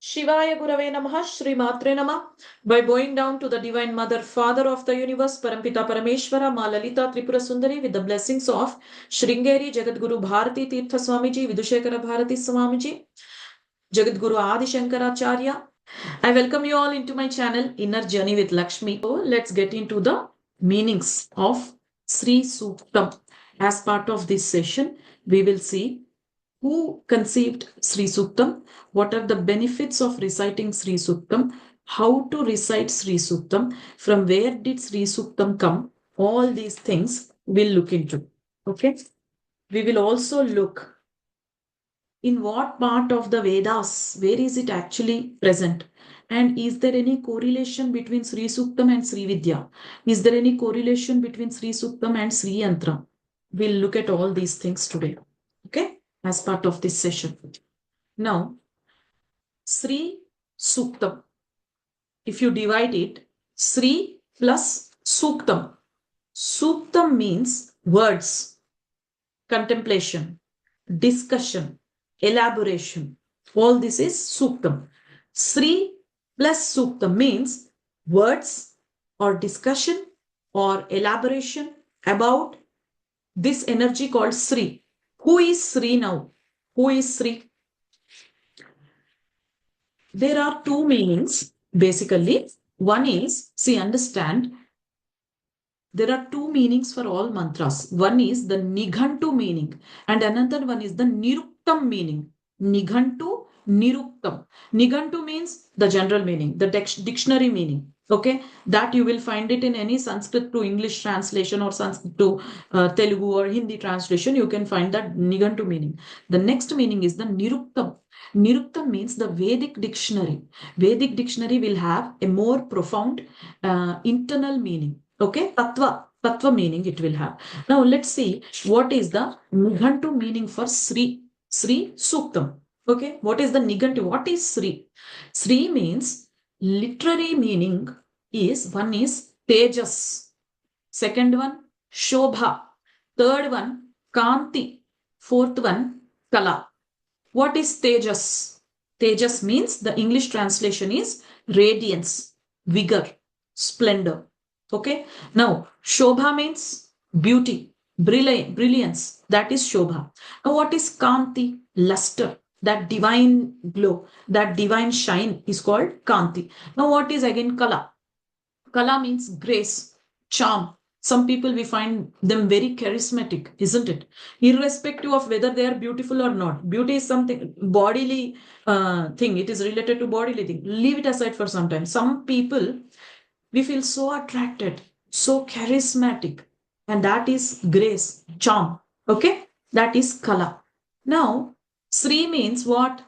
Shivaya Gurave Namaha, Shri Matre Namah. By bowing down to the Divine Mother, Father of the Universe, Parampita Parameshwara, Ma Lalita Tripura Sundari, with the blessings of Sringeri Jagadguru Bharati Tirtha Swamiji, Vidushekara Bharati Swamiji, Jagadguru Adi Shankaracharya. I welcome you all into my channel, Inner Journey with Lakshmi. So let's get into the meanings of Sri Suktam. As part of this session, we will see who conceived Sri Suktam, what are the benefits of reciting Sri Suktam, how to recite Sri Suktam, from where did Sri Suktam come, all these things we'll look into. Okay. We will also look in what part of the Vedas, where is it actually present? And is there any correlation between Sri Suktam and Sri Vidya? Is there any correlation between Sri Suktam and Sri Yantra? We'll look at all these things today. Okay. As part of this session. Now, Sri Suktam. If you divide it, Sri plus Suktam. Suktam means words, contemplation, discussion, elaboration. All this is Suktam. Sri plus Suktam means words or discussion or elaboration about this energy called Sri. Who is Sri now? Who is Sri? There are two meanings, basically. One is, see, understand, there are two meanings for all mantras. One is the Nighantu meaning and another one is the Niruktam meaning. Nighantu, Niruktam. Nighantu means the general meaning, the dictionary meaning. Okay, that you will find it in any Sanskrit to English translation or Sanskrit to Telugu or Hindi translation. You can find that Nighantu meaning. The next meaning is the Niruktam. Niruktam means the Vedic dictionary. Vedic dictionary will have a more profound internal meaning. Okay, Tattva meaning it will have. Now let's see what is the Nighantu meaning for Sri Suktam. Okay, what is the Nighantu? What is Sri? Sri means literary meaning is, one is Tejas, second one Shobha, third one Kanti, fourth one Kala. What is Tejas? Tejas means, the English translation is radiance, vigor, splendor. Okay. Now, Shobha means beauty, brilliance. That is Shobha. Now, what is Kanti? Luster. That divine glow, that divine shine is called Kanti. Now, what is again Kala? Kala means grace, charm. Some people, we find them very charismatic, isn't it? Irrespective of whether they are beautiful or not. Beauty is something bodily thing. It is related to bodily thing. Leave it aside for some time. Some people, we feel so attracted, so charismatic, and that is grace, charm. Okay, that is Kala. Now, Sri means what?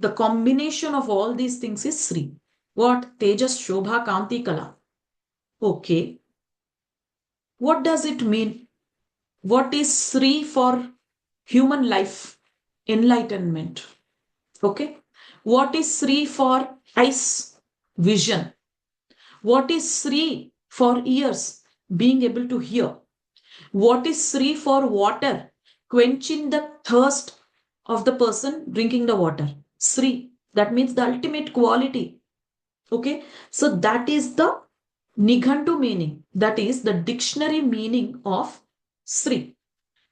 The combination of all these things is Sri. What? Tejas, Shobha, Kanti, Kala. Okay. What does it mean? What is Sri for human life? Enlightenment. Okay. What is Sri for eyes? Vision. What is Sri for ears? Being able to hear. What is Sri for water? Quenching the thirst of the person drinking the water. Sri. That means the ultimate quality. Okay. So that is the Nighantu meaning. That is the dictionary meaning of Sri.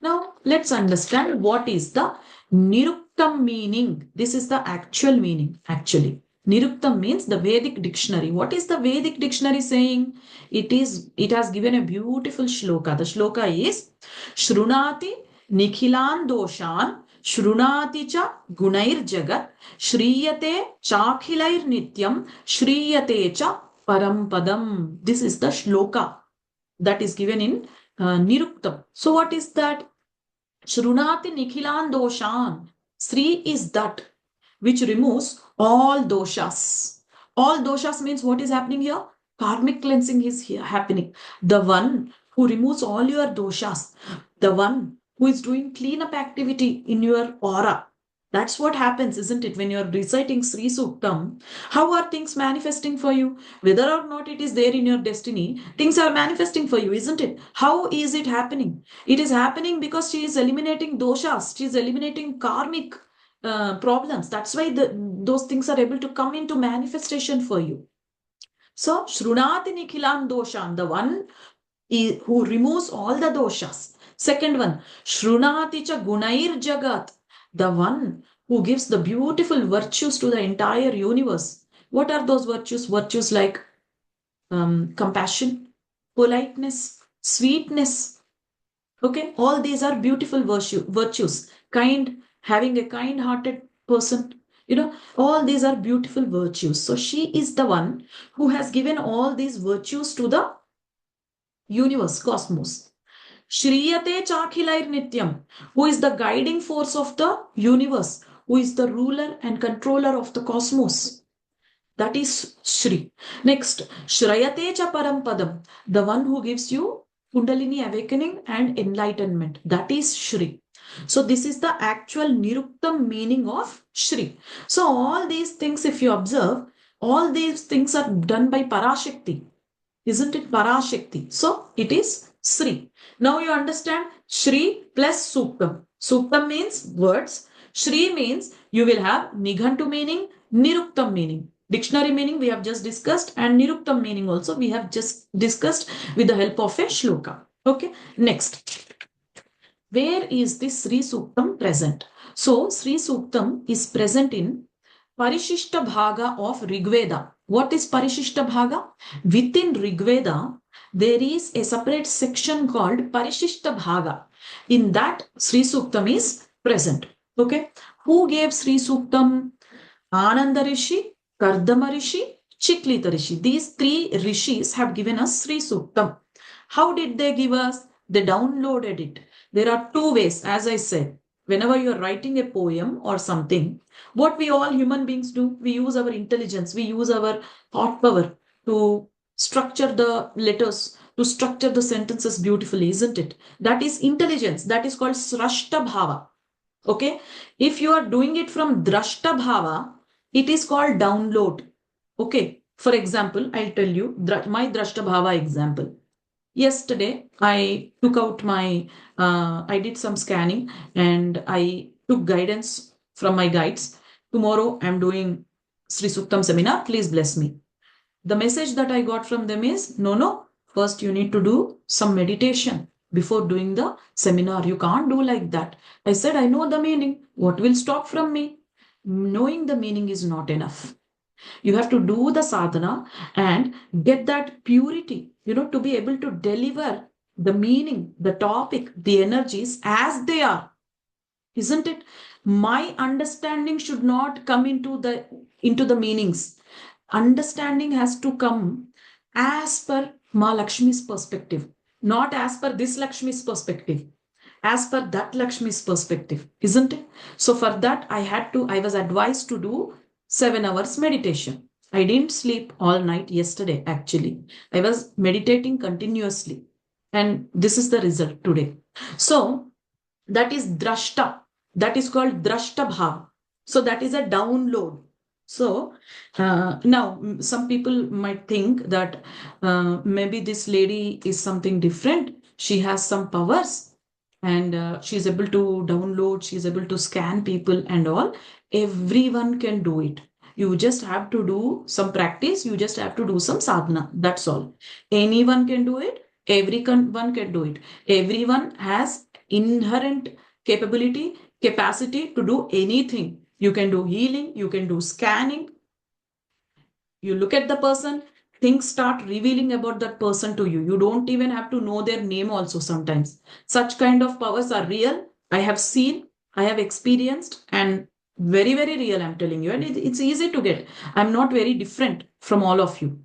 Now let's understand what is the Niruktam meaning. This is the actual meaning actually. Niruktam means the Vedic dictionary. What is the Vedic dictionary saying? It has given a beautiful shloka. The shloka is Shrunati Nikhilan Doshan Shrunati cha gunair jagat shriyate chakhilair nityam shriyate cha parampadam. This is the shloka that is given in Niruktam. So what is that? Shrunati Nikhilan Doshan. Sri is that which removes all doshas. All doshas means what is happening here? Karmic cleansing is here happening. The one who removes all your doshas, the one who is doing cleanup activity in your aura. That's what happens, isn't it? When you're reciting Sri Suktam, how are things manifesting for you? Whether or not it is there in your destiny, things are manifesting for you, isn't it? How is it happening? It is happening because she is eliminating doshas. She is eliminating karmic problems. That's why those things are able to come into manifestation for you. So, Shrunati Nikhilan Doshan, the one who removes all the doshas. Second one, Shrunati Cha Gunair Jagat, the one who gives the beautiful virtues to the entire universe. What are those virtues? Virtues like compassion, politeness, sweetness. Okay, all these are beautiful virtues. Having a kind-hearted person. All these are beautiful virtues. So she is the one who has given all these virtues to the universe, cosmos. Shriyate Chakhilair Nityam, who is the guiding force of the universe, who is the ruler and controller of the cosmos. That is Shri. Next, Shrayate Cha Parampadam, the one who gives you Kundalini awakening and enlightenment. That is Shri. So this is the actual Niruktam meaning of Shri. So all these things, if you observe, all these things are done by Parashakti. Isn't it Parashakti? So it is Sri. Now you understand Shri plus Suktam. Suktam means words. Shri means you will have Nighantu meaning, Niruktam meaning. Dictionary meaning we have just discussed, and Niruktam meaning also we have just discussed with the help of a shloka. Okay, next. Where is this Sri Suktam present? So Sri Suktam is present in Parishishta Bhaga of Rigveda. What is Parishishta Bhaga? Within Rigveda, there is a separate section called Parishishta Bhaga. In that, Sri Suktam is present. Okay. Who gave Sri Suktam? Ananda Rishi, Kardama Rishi, Chiklita Rishi. These three rishis have given us Sri Suktam. How did they give us? They downloaded it. There are two ways, as I said. Whenever you are writing a poem or something, what we all human beings do, we use our intelligence, we use our thought power to structure the letters, to structure the sentences beautifully, isn't it? That is intelligence. That is called srashta bhava. Okay. If you are doing it from drashta bhava, it is called download. Okay. For example, I'll tell you my drashta bhava example. Yesterday, I took out I did some scanning and I took guidance from my guides. Tomorrow, I'm doing Sri Suktam seminar. Please bless me. The message that I got from them is, no, first you need to do some meditation before doing the seminar. You can't do like that. I said, I know the meaning. What will stop from me? Knowing the meaning is not enough. You have to do the sadhana and get that purity, to be able to deliver the meaning, the topic, the energies as they are. Isn't it? My understanding should not come into the meanings. Understanding has to come as per Ma Lakshmi's perspective, not as per this Lakshmi's perspective, as per that Lakshmi's perspective, isn't it? So for that, I was advised to do 7 hours meditation. I didn't sleep all night yesterday, actually. I was meditating continuously. And this is the result today. So that is drashta. That is called drashta bhav. So that is a download. So now some people might think that maybe this lady is something different. She has some powers and she's able to download, she's able to scan people and all. Everyone can do it. You just have to do some practice. You just have to do some sadhana. That's all. Anyone can do it. Everyone can do it. Everyone has inherent capacity to do anything. You can do healing. You can do scanning. You look at the person, things start revealing about that person to you. You don't even have to know their name also sometimes. Such kind of powers are real. I have seen, I have experienced, and very, very real, I'm telling you. And it's easy to get. I'm not very different from all of you.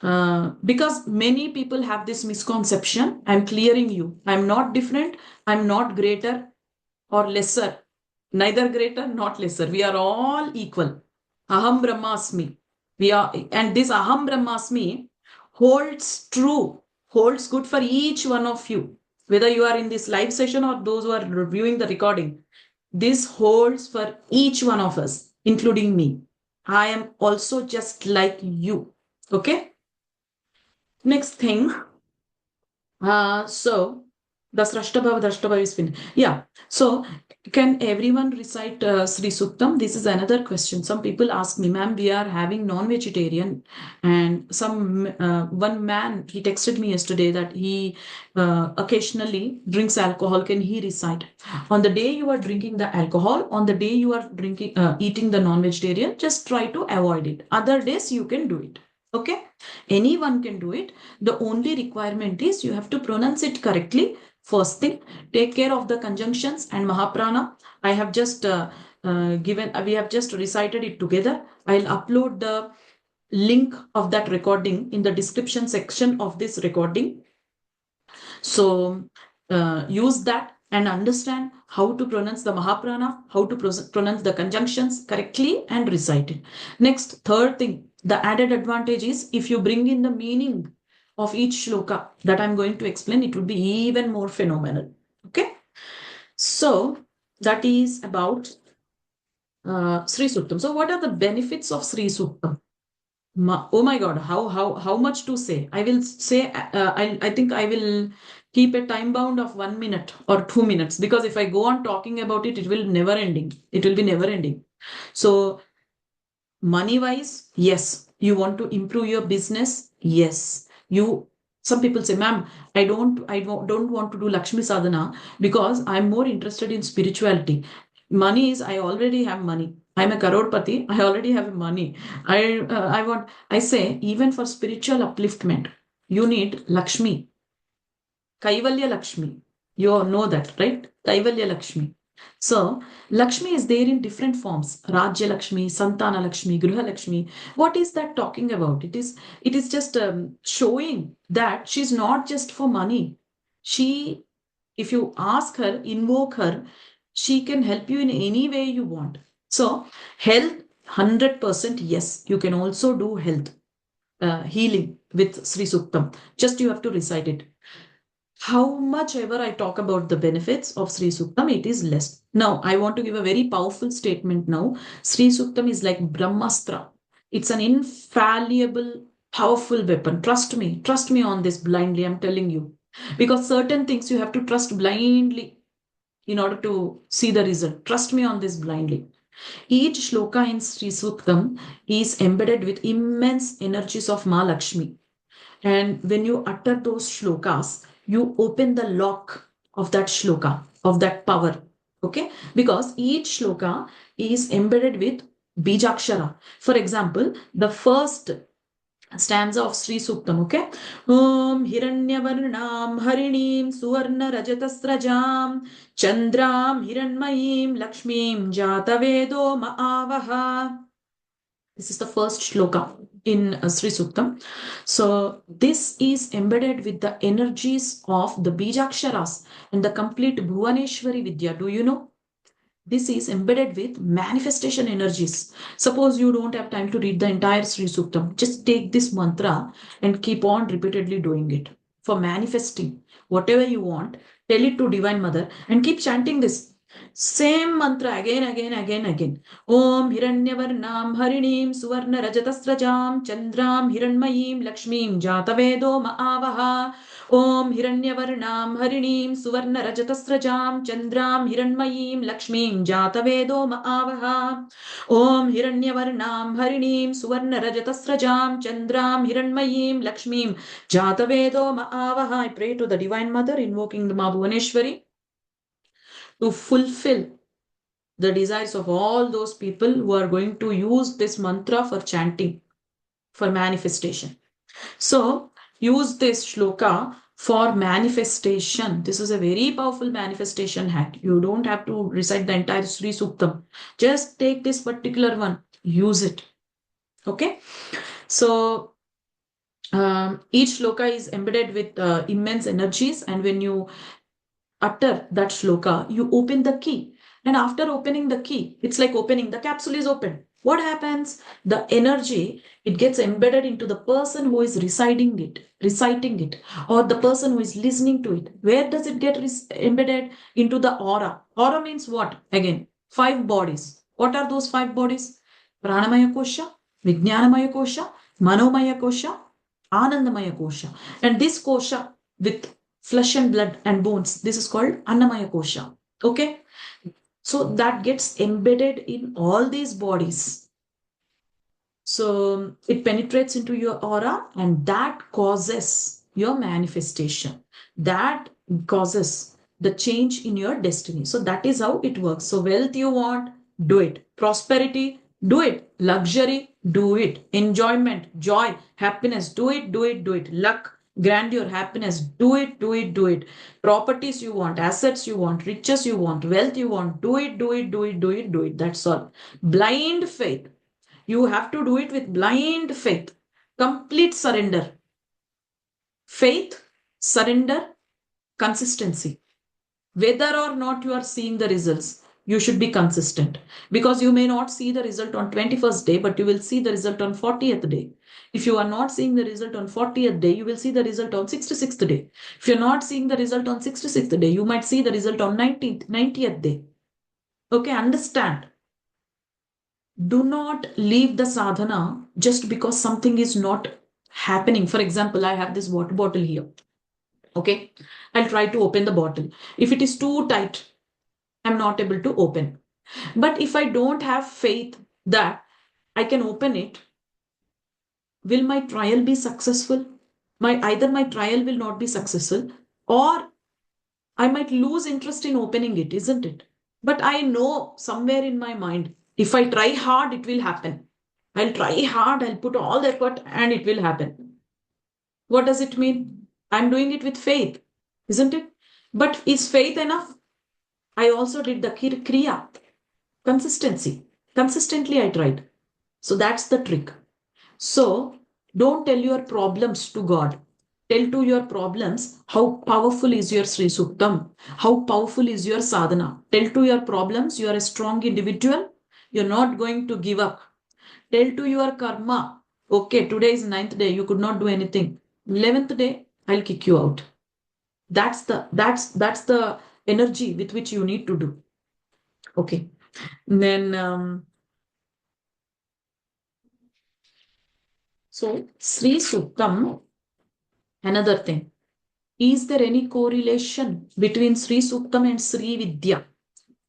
Because many people have this misconception. I'm clearing you. I'm not different. I'm not greater or lesser. Neither greater, not lesser. We are all equal. Aham Brahmasmi. And this Aham Brahmasmi holds true, holds good for each one of you. Whether you are in this live session or those who are reviewing the recording, this holds for each one of us, including me. I am also just like you. Okay? Next thing. So The Srashtabhava, Drashtabhava is finished. Yeah. So, can everyone recite Sri Suktam? This is another question. Some people ask me, ma'am, we are having non-vegetarian, and one man, he texted me yesterday that he occasionally drinks alcohol. Can he recite? On the day you are drinking the alcohol, on the day you are eating the non-vegetarian, just try to avoid it. Other days you can do it. Okay? Anyone can do it. The only requirement is you have to pronounce it correctly. First thing, take care of the conjunctions and Mahaprana. I have just we have just recited it together. I'll upload the link of that recording in the description section of this recording. So use that and understand how to pronounce the Mahaprana, how to pronounce the conjunctions correctly and recite it. Next, third thing, the added advantage is if you bring in the meaning of each shloka that I'm going to explain, it would be even more phenomenal. Okay. So that is about Sri Suktam. So what are the benefits of Sri Suktam? Oh my God, how much to say? I will say, I think I will keep a time bound of 1 minute or 2 minutes, because if I go on talking about it, it will never ending. It will be never ending. So money wise, yes. You want to improve your business? Yes. Some people say, ma'am, I don't want to do Lakshmi Sadhana because I'm more interested in spirituality. Money is, I already have money. I'm a Karodpati. I already have money. I say, even for spiritual upliftment, you need Lakshmi. Kaivalya Lakshmi. You know that, right? Kaivalya Lakshmi. So, Lakshmi is there in different forms. Rajya Lakshmi, Santana Lakshmi, Griha Lakshmi. What is that talking about? It is just showing that she's not just for money. She, if you ask her, invoke her, she can help you in any way you want. So, health, 100% yes. You can also do health, healing with Sri Suktam. Just you have to recite it. How much ever I talk about the benefits of Sri Suktam, it is less. Now, I want to give a very powerful statement now. Sri Suktam is like Brahmastra. It's an infallible, powerful weapon. Trust me on this blindly, I'm telling you. Because certain things you have to trust blindly in order to see the result. Trust me on this blindly. Each shloka in Sri Suktam is embedded with immense energies of Ma Lakshmi. And when you utter those shlokas, you open the lock of that shloka, of that power. Okay? Because each shloka is embedded with bijakshara. For example, the first stanza of Sri Suktam, okay? Om Hiranyavarnam Harinim Suvarna Rajatasrajam Chandram Hiranmayim Lakshmim Jatavedo Maavaha. This is the first shloka in Sri Suktam. So this is embedded with the energies of the Bijaksharas and the complete Bhuvaneshwari Vidya. Do you know? This is embedded with manifestation energies. Suppose you don't have time to read the entire Sri Suktam. Just take this mantra and keep on repeatedly doing it. For manifesting whatever you want, tell it to Divine Mother and keep chanting this. Same mantra again. Om Hiranyavarnam Harinim Suvarna Rajatasrajam Chandram Hiranmayim Lakshmim Jatavedo Maavaha. Om Hiranyavarnam Harinim Suvarna Rajatasrajam Chandram Hiranmayim Lakshmim Jatavedo Maavaha. Om Hiranyavarnam Harinim Suvarna Rajatasrajam Chandram Hiranmayim Lakshmim Jatavedo Maavaha. I pray to the Divine Mother, invoking the Ma Bhuvaneshwari, to fulfill the desires of all those people who are going to use this mantra for chanting, for manifestation. So, use this shloka for manifestation. This is a very powerful manifestation hack. You don't have to recite the entire Sri Suktam. Just take this particular one, use it. Okay? So, each shloka is embedded with immense energies, and when you utter that shloka, you open the key. And after opening the key, it's like opening the capsule is open. What happens? The energy, it gets embedded into the person who is reciting it, or the person who is listening to it. Where does it get embedded? Into the aura. Aura means what? Again, 5 bodies. What are those 5 bodies? Pranamaya kosha, Vijnanamaya kosha, Manomaya kosha, Anandamaya kosha. And this kosha with flesh and blood and bones. This is called Annamaya Kosha. Okay? So that gets embedded in all these bodies. So it penetrates into your aura and that causes your manifestation. That causes the change in your destiny. So that is how it works. So wealth you want, do it. Prosperity, do it. Luxury, do it. Enjoyment, joy, happiness, do it, do it, do it. Luck, grandeur, happiness, do it, do it, do it. Properties you want, assets you want, riches you want, wealth you want, do it, do it, do it, do it, do it. That's all. Blind faith. You have to do it with blind faith, complete surrender. Faith, surrender, consistency. Whether or not you are seeing the results, you should be consistent because you may not see the result on 21st day, but you will see the result on 40th day. If you are not seeing the result on 40th day, you will see the result on 66th day. If you're not seeing the result on 66th day, you might see the result on 90th day. Okay, understand. Do not leave the sadhana just because something is not happening. For example, I have this water bottle here. Okay, I'll try to open the bottle. If it is too tight, I'm not able to open. But if I don't have faith that I can open it, will my trial be successful? Either my trial will not be successful or I might lose interest in opening it, isn't it? But I know somewhere in my mind, if I try hard, it will happen. I'll try hard, I'll put all the effort, and it will happen. What does it mean? I'm doing it with faith, isn't it? But is faith enough? I also did the kriya, consistency. Consistently, I tried. So that's the trick. So don't tell your problems to God. Tell to your problems how powerful is your Sri Suktam, how powerful is your sadhana. Tell to your problems you are a strong individual, you're not going to give up. Tell to your karma, okay, today is ninth day, you could not do anything. 11th day, I'll kick you out. That's the energy with which you need to do. Okay. Then so Sri Suktam, another thing. Is there any correlation between Sri Suktam and Sri Vidya?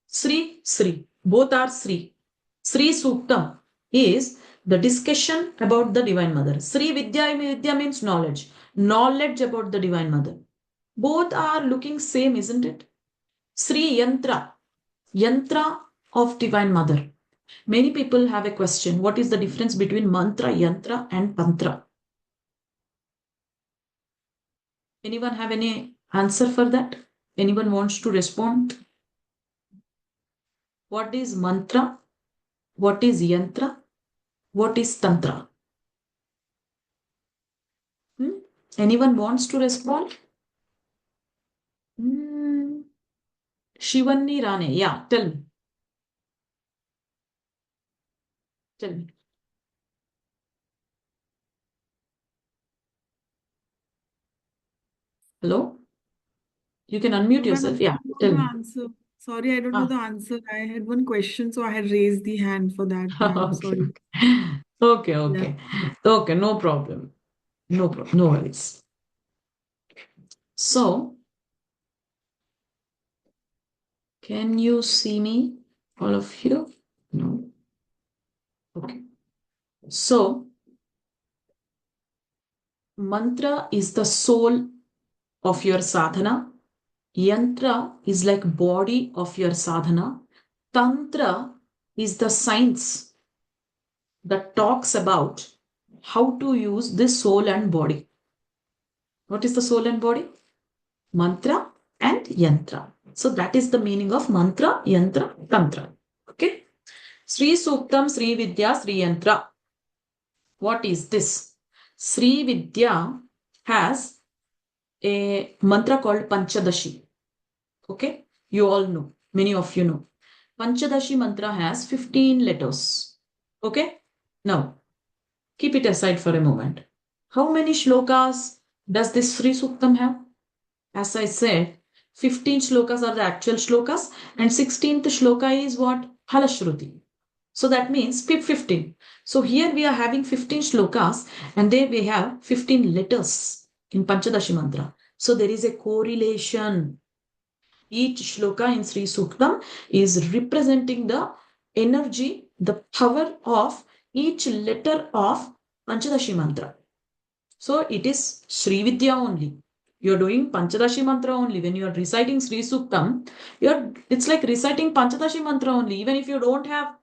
Sri, both are Sri. Sri Suktam is the discussion about the Divine Mother. Sri Vidya means knowledge. Knowledge about the Divine Mother. Both are looking same, isn't it? Sri Yantra of Divine Mother. Many people have a question. What is the difference between mantra, yantra and tantra? Anyone have any answer for that? Anyone wants to respond? What is mantra? What is yantra? What is tantra? Anyone wants to respond? Shivanni Rane. Yeah, tell me. Tell me. Hello? You can unmute No, ma'am, yourself. I Yeah, don't tell know the me. answer. Sorry, I don't know Ah, the answer. I had one question, so I had raised the hand for that, ma'am. okay. Sorry. Okay, Yeah. okay. Okay, no problem. No problem. No worries. So, can you see me, all of you? No. Okay. So, mantra is the soul of your sadhana. Yantra is like body of your sadhana. Tantra is the science that talks about how to use this soul and body. What is the soul and body? Mantra and yantra. So that is the meaning of mantra, yantra, tantra. Okay. Sri Suktam, Sri Vidya, Sri Yantra. What is this? Sri Vidya has a mantra called Panchadashi. Okay. You all know. Many of you know. Panchadashi mantra has 15 letters. Okay. Now, keep it aside for a moment. How many shlokas does this Sri Suktam have? As I said, 15 shlokas are the actual shlokas, and 16th shloka is what? Halashruti. So that means 15. So here we are having 15 shlokas, and there we have 15 letters in Panchadashi mantra. So there is a correlation. Each shloka in Sri Suktam is representing the energy, the power of each letter of Panchadashi mantra. So it is Sri Vidya only. You're doing Panchadashi mantra only. When you are reciting Sri Suktam, it's like reciting Panchadashi mantra only. Even if you don't have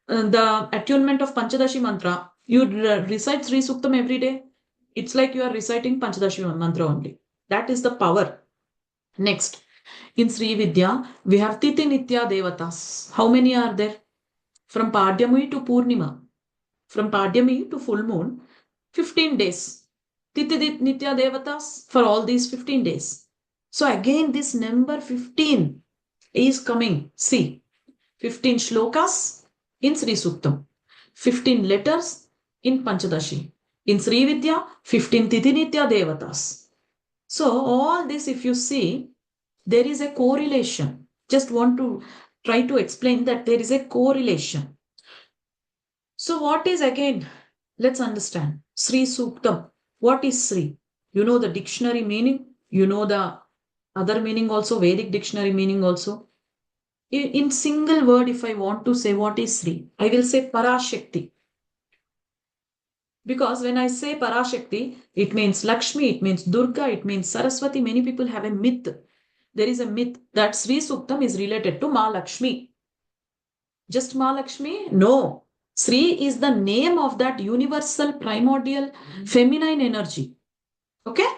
the attunement of Panchadashi mantra, you recite Sri Suktam every day. It's like you are reciting Panchadashi mantra only. That is the power. Next, in Sri Vidya, we have Titi Nitya Devatas. How many are there? From Padhyami to Purnima. From Padhyami to full moon, 15 days. Titi Nitya Devatas for all these 15 days. So again, this number 15 is coming. See, 15 shlokas in Sri Suktam, 15 letters in Panchadashi. In Sri Vidya, 15 Titi Nitya Devatas. So all this, if you see, there is a correlation. Just want to try to explain that there is a correlation. So what is again? Let's understand. Sri Suktam. What is Sri? You know the dictionary meaning. You know the other meaning also, Vedic dictionary meaning also. In single word, if I want to say what is Sri, I will say Parashakti. Because when I say Parashakti, it means Lakshmi, it means Durga, it means Saraswati. Many people have a myth. There is a myth that Sri Suktam is related to Ma Lakshmi. Just Ma Lakshmi? No. Sri is the name of that universal primordial feminine energy. Okay?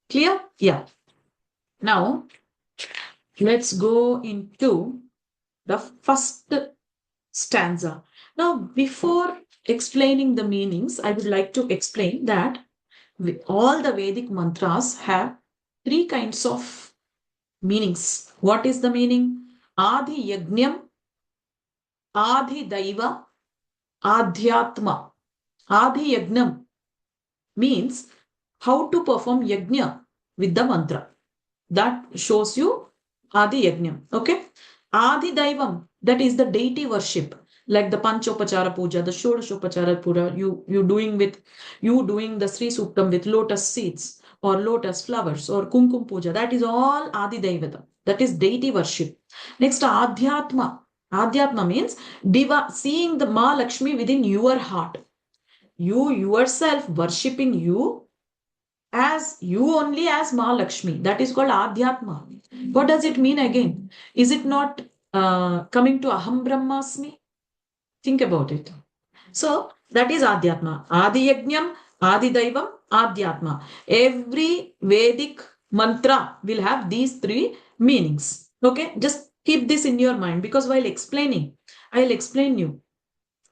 Clear? Yeah. Now, let's go into the first stanza. Now, before explaining the meanings, I would like to explain that all the Vedic mantras have three kinds of meanings. What is the meaning? Adi Yajnam, Adi Daiva, Adhyatma. Adi Yagnam means how to perform yajna with the mantra. That shows you Adi Yagnam. Okay? Adi Daivam, that is the deity worship. Like the Panchopachara Puja, the Shodashopachara Puja, you doing the Sri Suktam with lotus seeds or lotus flowers or Kumkum Puja. That is all Adi Daivata. That is deity worship. Next, Adhyatma. Adhyatma means seeing the Ma Lakshmi within your heart. You yourself worshipping you as you only as Ma Lakshmi. That is called Adhyatma. What does it mean again? Is it not coming to Aham Brahmasmi? Think about it. So that is Adhyatma. Adi Yajnam, Adi Daivam, Adhyatma. Every Vedic mantra will have these three meanings. Okay, just keep this in your mind because while explaining, I'll explain you.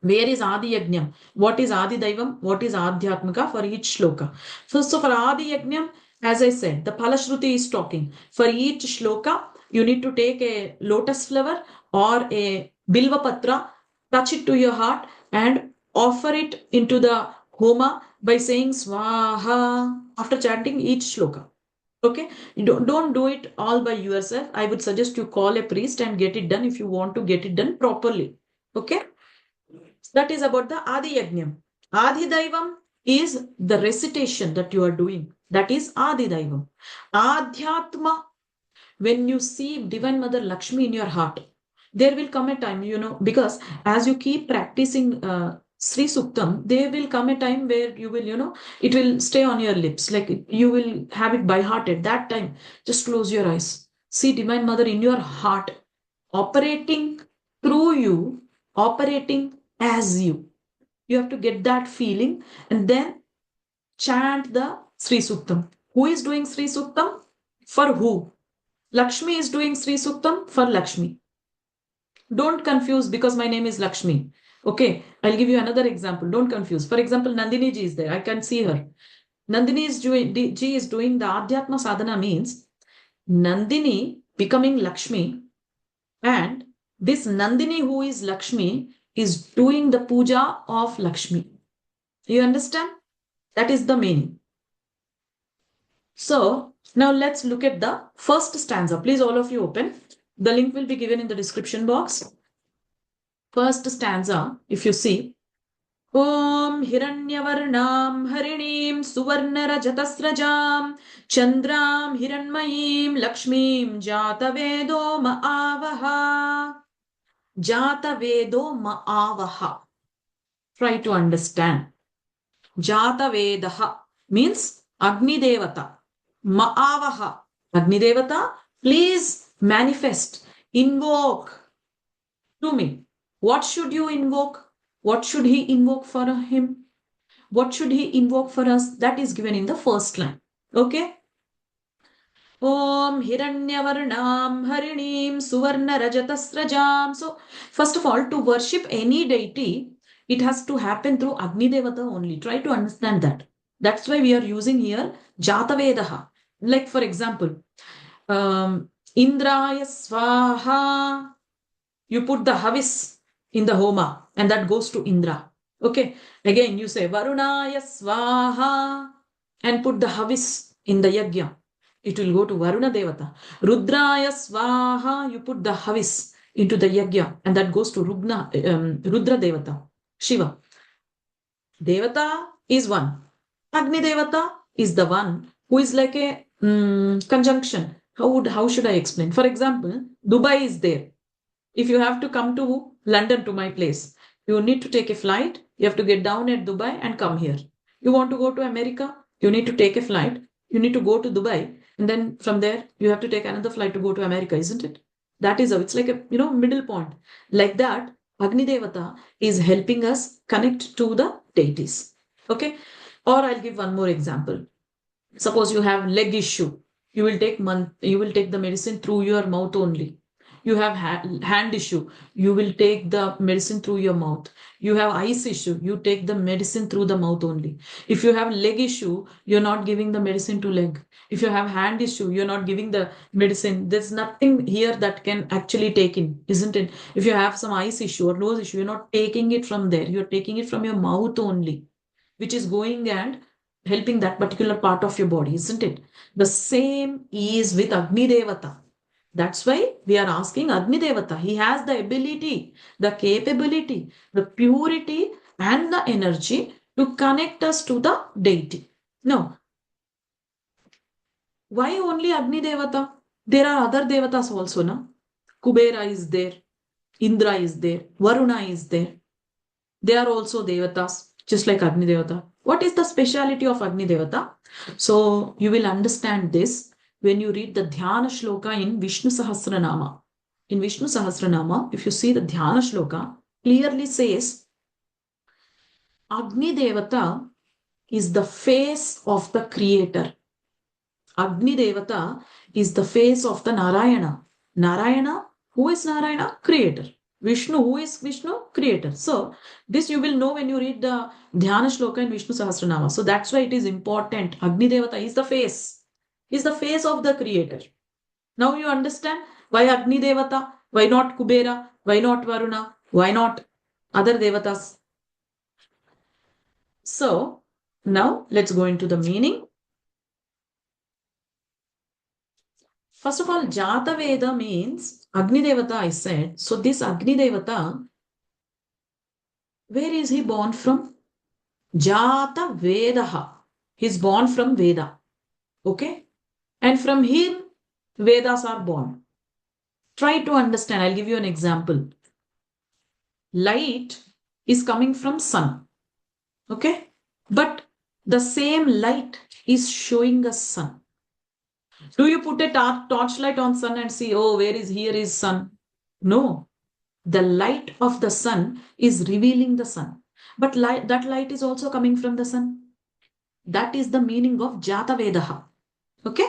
Where is Adi Yajnam? What is Adi Daivam? What is Adhyatmika for each shloka? So for Adi Yajnam, as I said, the Palashruti is talking. For each shloka, you need to take a lotus flower or a Bilva Patra, touch it to your heart and offer it into the homa by saying Swaha after chanting each shloka. Okay, you don't do it all by yourself. I would suggest you call a priest and get it done if you want to get it done properly. Okay. That is about the Adi Yajnam. Adi Daivam is the recitation that you are doing. That is Adi Daivam. Adhyatma, when you see Divine Mother Lakshmi in your heart, there will come a time, because as you keep practicing Sri Suktam, there will come a time where you will, it will stay on your lips. Like you will have it by hearted. That time, just close your eyes. See Divine Mother in your heart, operating through you, operating as you. You have to get that feeling and then chant the Sri Suktam. Who is doing Sri Suktam? For who? Lakshmi is doing Sri Suktam for Lakshmi. Don't confuse because my name is Lakshmi. Okay, I'll give you another example. Don't confuse. For example, Nandini ji is there. I can see her. Nandini ji is doing the Adhyatma Sadhana means Nandini becoming Lakshmi, and this Nandini who is Lakshmi is doing the puja of Lakshmi. You understand? That is the meaning. So now let's look at the first stanza. Please all of you open. The link will be given in the description box. First stanza, if you see, Om Hiranyavarnam Harinim Suvarnarajatasrajam Chandram Hiranmayim Lakshmim Jatavedo Ma'avaha. Jatavedo Ma'avaha. Try to understand. Jatavedaha means Agni Devata. Ma'avaha. Agni Devata, please manifest, invoke to me. What should you invoke? What should he invoke for him? What should he invoke for us? That is given in the first line. Okay? Om Hiranyavarnam Harinim Suvarna Rajatasrajam. So, first of all, to worship any deity, it has to happen through Agni Devata only. Try to understand that. That's why we are using here Jatavedaha. Like, for example, Indraya Swaha. You put the Havis in the Homa and that goes to Indra. Okay. Again, you say Varunaya Swaha and put the Havis in the Yajna. It will go to Varuna Devata. Rudraya Swaha, you put the Havis into the Yajna and that goes to Rudra Devata, Shiva. Devata is one. Agni Devata is the one who is like a conjunction. How should I explain? For example, Dubai is there. If you have to come to London to my place, you need to take a flight. You have to get down at Dubai and come here. You want to go to America, you need to take a flight. You need to go to Dubai. And then from there, you have to take another flight to go to America, isn't it? That is how it's like a middle point. Like that, Agni Devata is helping us connect to the deities. Okay? Or I'll give one more example. Suppose you have leg issue. You will take the medicine through your mouth only. You have hand issue, you will take the medicine through your mouth. You have eyes issue, you take the medicine through the mouth only. If you have leg issue, you're not giving the medicine to leg. If you have hand issue, you're not giving the medicine. There's nothing here that can actually take in, isn't it? If you have some eyes issue or nose issue, you're not taking it from there. You're taking it from your mouth only, which is going and helping that particular part of your body, isn't it? The same is with Agni Devata. That's why we are asking Agni Devata. He has the ability, the capability, the purity and the energy to connect us to the deity. Now, why only Agni Devata? There are other Devatas also, na? Kubera is there, Indra is there, Varuna is there. They are also Devatas, just like Agni Devata. What is the speciality of Agni Devata? So, you will understand this when you read the Dhyana Shloka in Vishnu Sahasranama. In Vishnu Sahasranama, if you see the Dhyana Shloka, clearly says Agni Devata is the face of the creator. Agni Devata is the face of the Narayana. Narayana, who is Narayana? Creator. Vishnu, who is Vishnu? Creator. So, this you will know when you read the Dhyana Shloka in Vishnu Sahasranama. So, that's why it is important. Agni Devata is the face. Is the face of the creator. Now you understand why Agni Devata, why not Kubera, why not Varuna, why not other Devatas. So now let's go into the meaning. First of all, Jata Veda means Agni Devata, I said. So this Agni Devata, where is he born from? Jata Vedaha. He's born from Veda. Okay? And from him, Vedas are born. Try to understand. I'll give you an example. Light is coming from sun. Okay? But the same light is showing us sun. Do you put a torchlight on sun and see, oh, here is sun? No. The light of the sun is revealing the sun. But that light is also coming from the sun. That is the meaning of Jata Vedaha. Okay?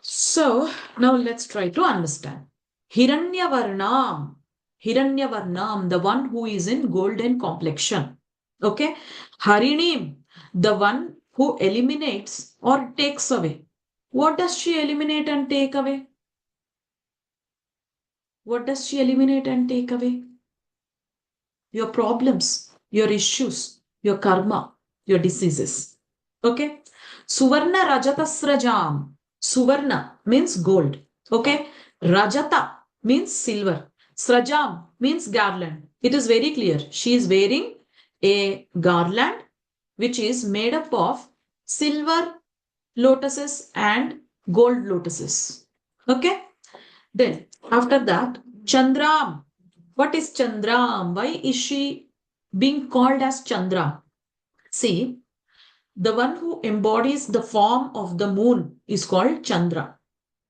So, now let's try to understand. Hiranyavarnam. Hiranyavarnam, the one who is in golden complexion. Okay? Harinim, the one who eliminates or takes away. What does she eliminate and take away? What does she eliminate and take away? Your problems, your issues, your karma, your diseases. Okay? Suvarna Rajatasrajam. Suvarna means gold. Okay? Rajata means silver. Srajam means garland. It is very clear. She is wearing a garland which is made up of silver lotuses and gold lotuses. Okay. Then after that, Chandram. What is Chandram? Why is she being called as Chandra? See, the one who embodies the form of the moon is called Chandra.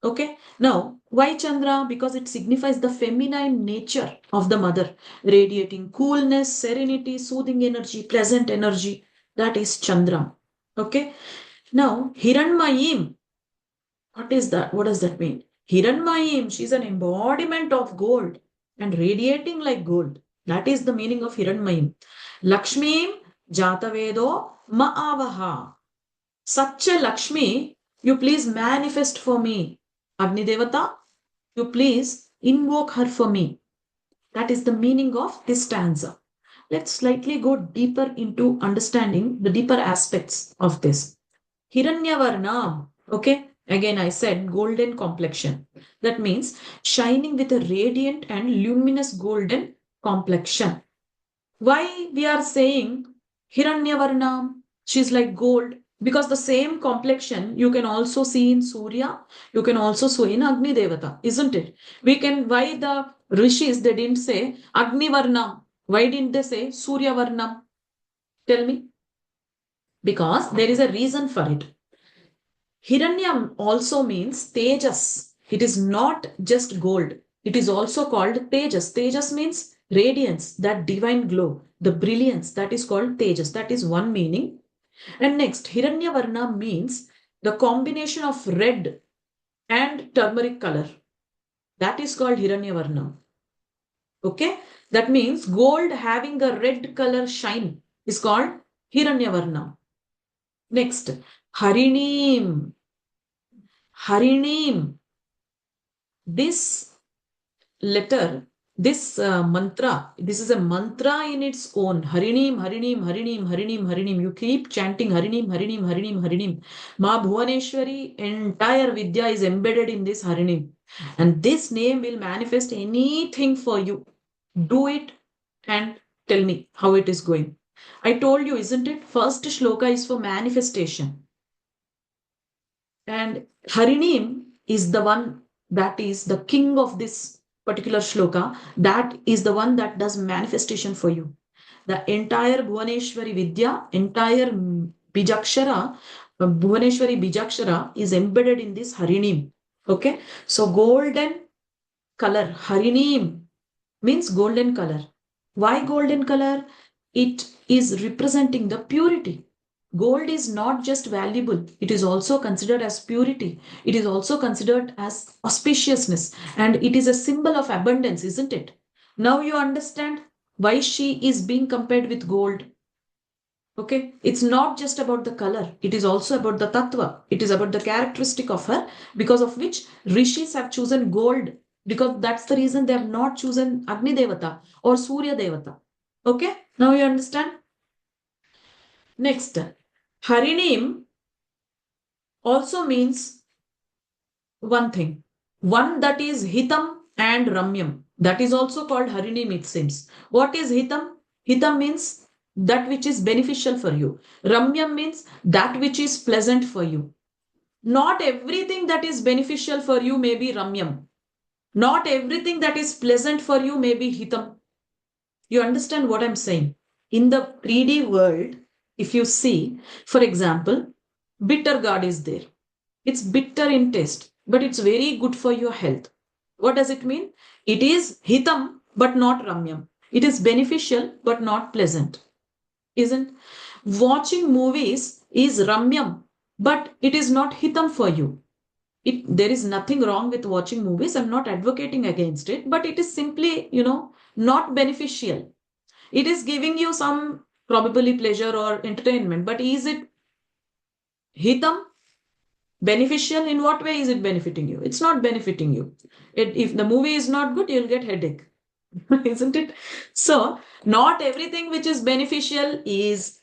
Okay. Now, why Chandra? Because it signifies the feminine nature of the mother, radiating coolness, serenity, soothing energy, pleasant energy. That is Chandra. Okay. Now, Hiranmayim. What is that? What does that mean? Hiranmayim. She's an embodiment of gold and radiating like gold. That is the meaning of Hiranmayim. Lakshmim Jatavedo Ma'avaha. Such a Lakshmi, you please manifest for me. Agni Devata, you please invoke her for me. That is the meaning of this stanza. Let's slightly go deeper into understanding the deeper aspects of this. Hiranyavarna, okay? Again, I said golden complexion. That means shining with a radiant and luminous golden complexion. Why we are saying Hiranyavarna? She's like gold, because the same complexion you can also see in Surya, you can also see in Agni Devata, isn't it? We can, why the rishis, they didn't say Agni Varnam? Why didn't they say Surya Varnam? Tell me. Because there is a reason for it. Hiranyam also means Tejas. It is not just gold. It is also called Tejas. Tejas means radiance, that divine glow, the brilliance, that is called Tejas. That is one meaning. And next, Hiranyavarna means the combination of red and turmeric color. That is called Hiranyavarna. Okay? That means gold having a red color shine is called Hiranyavarna. Next, Harinim. Harinim. This letter, this mantra, this is a mantra in its own. Harinim, Harinim, Harinim, Harinim, Harinim. You keep chanting Harinim, Harinim, Harinim, Harinim. Ma Bhuvaneshwari, entire Vidya is embedded in this Harinim. And this name will manifest anything for you. Do it and tell me how it is going. I told you, isn't it? First shloka is for manifestation. And Harinim is the one that is the king of this particular shloka. That is the one that does manifestation for you. The entire Bhuvaneshwari Vidya, entire Bijakshara, Bhuvaneshwari Bijakshara is embedded in this Harinim. Okay. So golden color, Harinim means golden color. Why golden color? It is representing the purity. Gold is not just valuable, it is also considered as purity. It is also considered as auspiciousness, and it is a symbol of abundance, isn't it? Now you understand why she is being compared with gold. Okay, it's not just about the color, it is also about the tattva. It is about the characteristic of her, because of which rishis have chosen gold, because that's the reason they have not chosen Agni Devata or Surya Devata. Okay, now you understand? Next, Harinim also means one thing, one that is Hitam and Ramyam. That is also called Harinim, it seems. What is Hitam? Hitam means that which is beneficial for you. Ramyam means that which is pleasant for you. Not everything that is beneficial for you may be Ramyam. Not everything that is pleasant for you may be Hitam. You understand what I'm saying? In the 3D world, if you see, for example, bitter gourd is there. It's bitter in taste, but it's very good for your health. What does it mean? It is hitam, but not ramyam. It is beneficial, but not pleasant. Isn't? Watching movies is ramyam, but it is not hitam for you. There is nothing wrong with watching movies. I'm not advocating against it, but it is simply, not beneficial. It is giving you some probably pleasure or entertainment, but is it hitam? Beneficial? In what way is it benefiting you? It's not benefiting you. If the movie is not good, you'll get headache. Isn't it? So, not everything which is beneficial is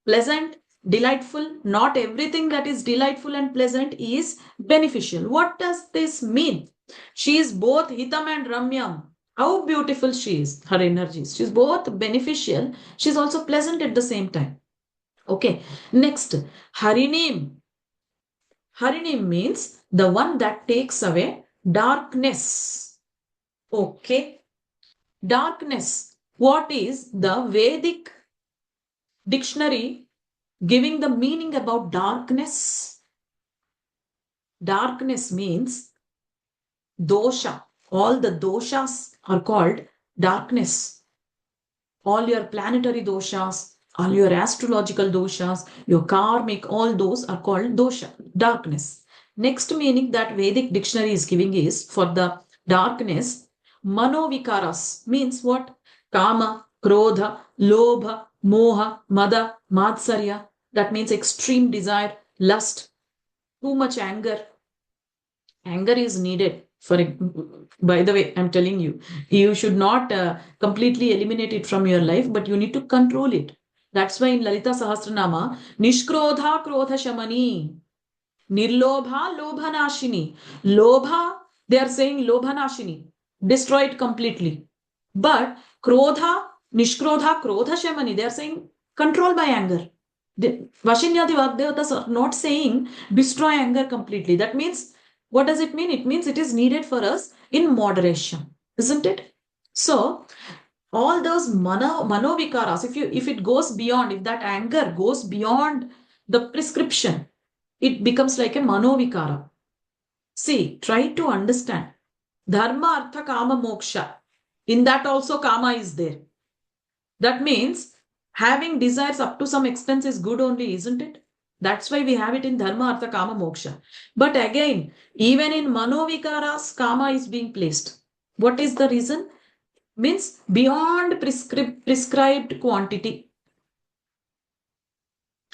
pleasant, delightful. Not everything that is delightful and pleasant is beneficial. What does this mean? She is both hitam and ramyam. How beautiful she is, her energies. She's both beneficial, she's also pleasant at the same time. Okay, next, Harinim. Harinim means the one that takes away darkness. Okay, darkness. What is the Vedic dictionary giving the meaning about darkness? Darkness means dosha. All the doshas are called darkness. All your planetary doshas, all your astrological doshas, your karmic, all those are called dosha, darkness. Next meaning that Vedic dictionary is giving is for the darkness, manovikaras means what? Kama, krodha, lobha, moha, mada, matsarya. That means extreme desire, lust, too much anger. Anger is needed for, by the way, I'm telling you, you should not completely eliminate it from your life, but you need to control it. That's why in Lalita Sahasranama, Nishkrodha Krodha Shamani, Nirlobha Lobhanashini. Lobha, they are saying Lobhanashini, destroy it completely. But Krodha, Nishkrodha Krodha Shamani, they are saying control by anger. Vashinyadi Vagdevatas are not saying destroy anger completely. That means, what does it mean? It means it is needed for us in moderation, isn't it? So, all those manovikaras, if it goes beyond, if that anger goes beyond the prescription, it becomes like a manovikara. See, try to understand. Dharma, artha, kama, moksha. In that also kama is there. That means having desires up to some extent is good only, isn't it? That's why we have it in dharma, artha, kama, moksha. But again, even in manovikaras, kama is being placed. What is the reason? Means beyond prescribed quantity.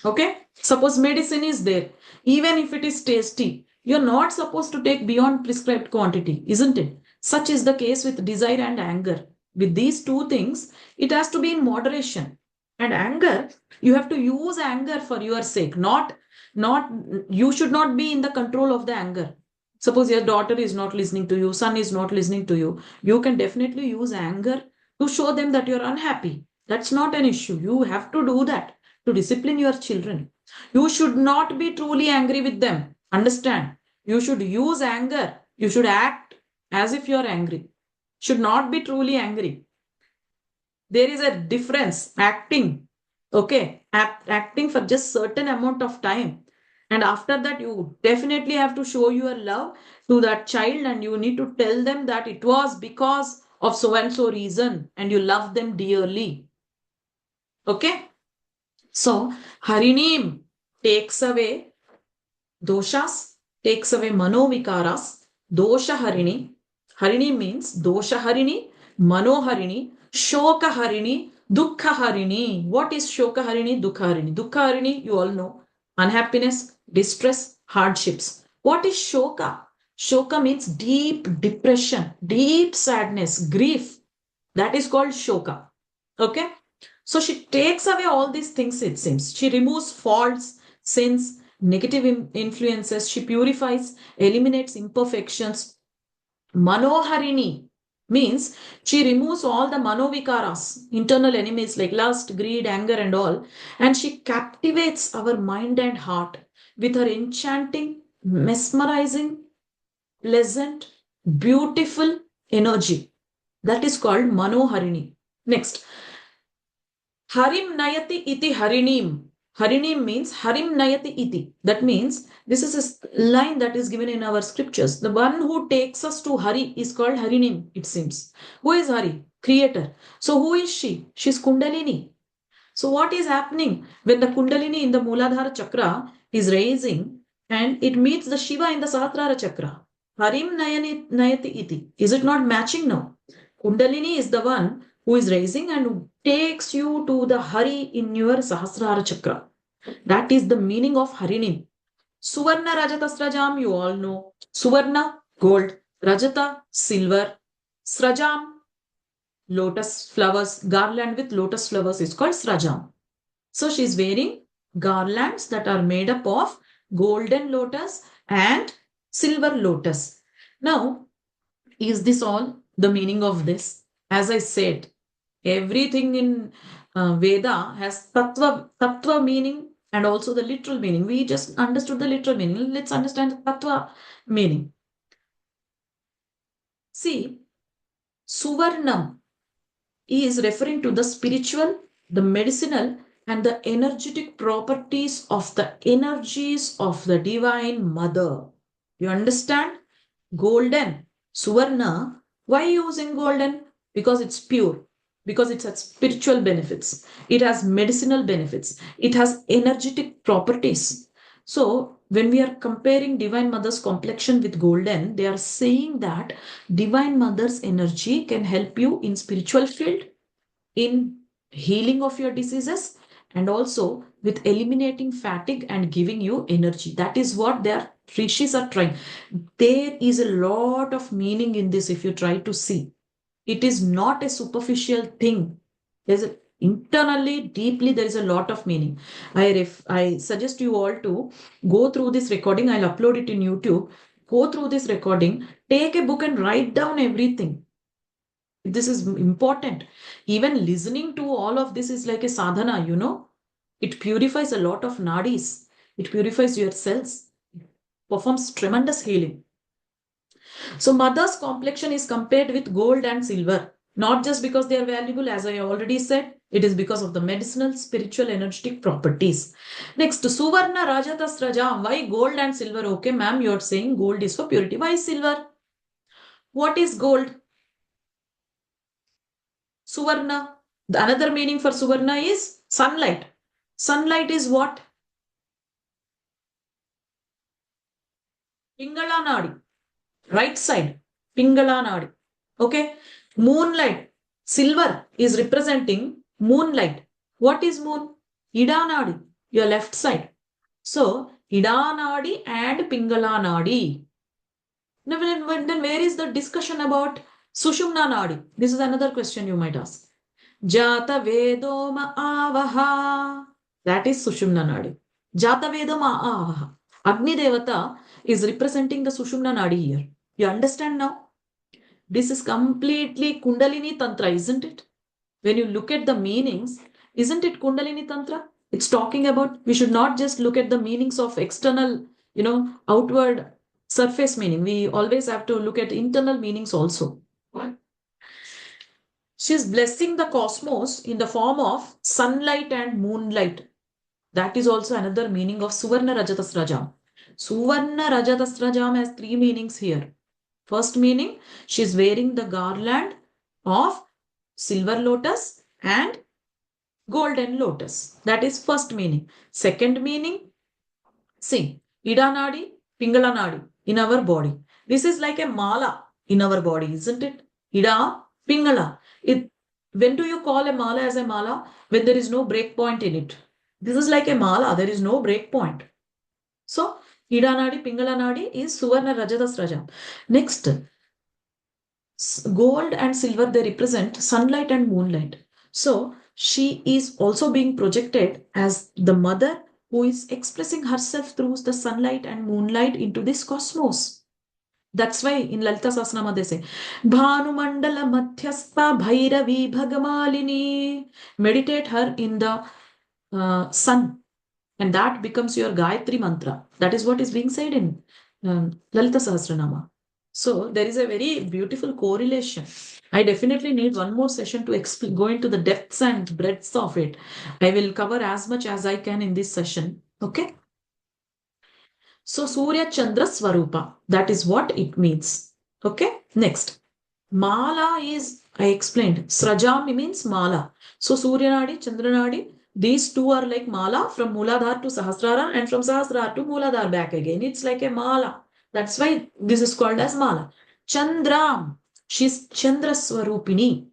Okay? Suppose medicine is there. Even if it is tasty, you're not supposed to take beyond prescribed quantity, isn't it? Such is the case with desire and anger. With these two things, it has to be in moderation. And anger, you have to use anger for your sake, not you should not be in the control of the anger. Suppose your daughter is not listening to you, son is not listening to you, you can definitely use anger to show them that you're unhappy. That's not an issue. You have to do that to discipline your children. You should not be truly angry with them. Understand? You should use anger. You should act as if you're angry. Should not be truly angry. There is a difference. Acting, okay, acting for just certain amount of time, and after that you definitely have to show your love to that child, and you need to tell them that it was because of so and so reason and you love them dearly. Okay, so Harinim takes away doshas, takes away manovikaras. Dosha Harini. Harini means dosha Harini, mano Harini, shoka Harini, dukkha Harini. What is shoka Harini, dukkha Harini? Dukkha Harini, you all know. Unhappiness, distress, hardships. What is shoka? Shoka means deep depression, deep sadness, grief. That is called shoka. Okay? So she takes away all these things, it seems. She removes faults, sins, negative influences. She purifies, eliminates imperfections. Manoharini means she removes all the manovikaras, internal enemies like lust, greed, anger, and all. And she captivates our mind and heart with her enchanting, mesmerizing, pleasant, beautiful energy. That is called Manoharini. Next, Harim Nayati iti Harinim. Harinim means Harim Nayati iti. That means this is a line that is given in our scriptures. The one who takes us to Hari is called Harinim, it seems. Who is Hari? Creator. So who is she? She's Kundalini. So what is happening when the Kundalini in the Muladhara chakra is raising and it meets the Shiva in the Sahasrara chakra? Harim Nayati iti. Is it not matching now? Kundalini is the one who is raising and takes you to the Hari in your Sahasrara chakra. That is the meaning of Harinim. Suvarna Rajata Srajam, you all know. Suvarna, gold. Rajata, silver. Srajam, lotus flowers. Garland with lotus flowers is called Srajam. So she is wearing garlands that are made up of golden lotus and silver lotus. Now, is this all? the meaning of this. As I said, everything in Veda has tattva meaning and also the literal meaning. We just understood the literal meaning. Let's understand the tattva meaning. See, Suvarnam is referring to the spiritual, the medicinal, and the energetic properties of the energies of the Divine Mother. You understand? Golden, Suvarna. Why using golden? Because it's pure, because it has spiritual benefits, it has medicinal benefits, it has energetic properties. So, when we are comparing Divine Mother's complexion with golden, they are saying that Divine Mother's energy can help you in spiritual field, in healing of your diseases, and also with eliminating fatigue and giving you energy. That is what their rishis are trying. There is a lot of meaning in this if you try to see. It is not a superficial thing. There's a, internally, deeply, there is a lot of meaning. I suggest you all to go through this recording. I'll upload it in YouTube. Go through this recording, take a book and write down everything. This is important. Even listening to all of this is like a sadhana, you know. It purifies a lot of nadis. It purifies your cells. It performs tremendous healing. So mother's complexion is compared with gold and silver, not just because they are valuable, as I already said, it is because of the medicinal, spiritual, energetic properties. Next, Suvarna Rajatas Rajam. Why gold and silver? Okay, ma'am, you are saying gold is for purity. Why silver? What is gold? Suvarna. The another meaning for Suvarna is sunlight. Sunlight is what? Pingala Nadi. Right side. Pingala Nadi. Okay. Moonlight. Silver is representing moonlight. What is moon? Ida Nadi. Your left side. So, Ida Nadi and Pingala Nadi. Then where is the discussion about Sushumna Nadi? This is another question you might ask. Jata Vedoma Avaha. That is Sushumna Nadi. Jata Vedoma Avaha. Agni Devata is representing the Sushumna Nadi here. You understand now? This is completely Kundalini Tantra, isn't it? When you look at the meanings, isn't it Kundalini Tantra? It's talking about, we should not just look at the meanings of external, outward surface meaning. We always have to look at internal meanings also. She's blessing the cosmos in the form of sunlight and moonlight. That is also another meaning of Suvarna Rajatas Rajam. Suvarna Rajatas Rajam has three meanings here. First meaning, she's wearing the garland of silver lotus and golden lotus. That is first meaning. Second meaning, see, Ida Nadi, Pingala Nadi in our body. This is like a mala in our body, isn't it? Ida, Pingala. When do you call a mala as a mala? When there is no break point in it. This is like a mala, there is no break point. So, Ida Nadi, Pingala Nadi is Suvarna Rajatas Raja. Next, gold and silver, they represent sunlight and moonlight. So, she is also being projected as the mother who is expressing herself through the sunlight and moonlight into this cosmos. That's why in Lalita Sahasranama they say, Bhanu Mandala Madhyastha Bhairavi Bhagamalini. Meditate her in the sun, and that becomes your Gayatri mantra. That is what is being said in Lalita Sahasranama. So there is a very beautiful correlation. I definitely need one more session to go into the depths and breadths of it. I will cover as much as I can in this session. Okay. So Surya Chandra Swarupa, that is what it means. Okay, next. Mala is, I explained, Srajami means Mala. So Surya Nadi, Chandra Nadi, these two are like Mala from Muladhar to Sahasrara and from Sahasrara to Muladhar back again. It's like a Mala. That's why this is called as Mala. Chandram, she's Chandra Swarupini.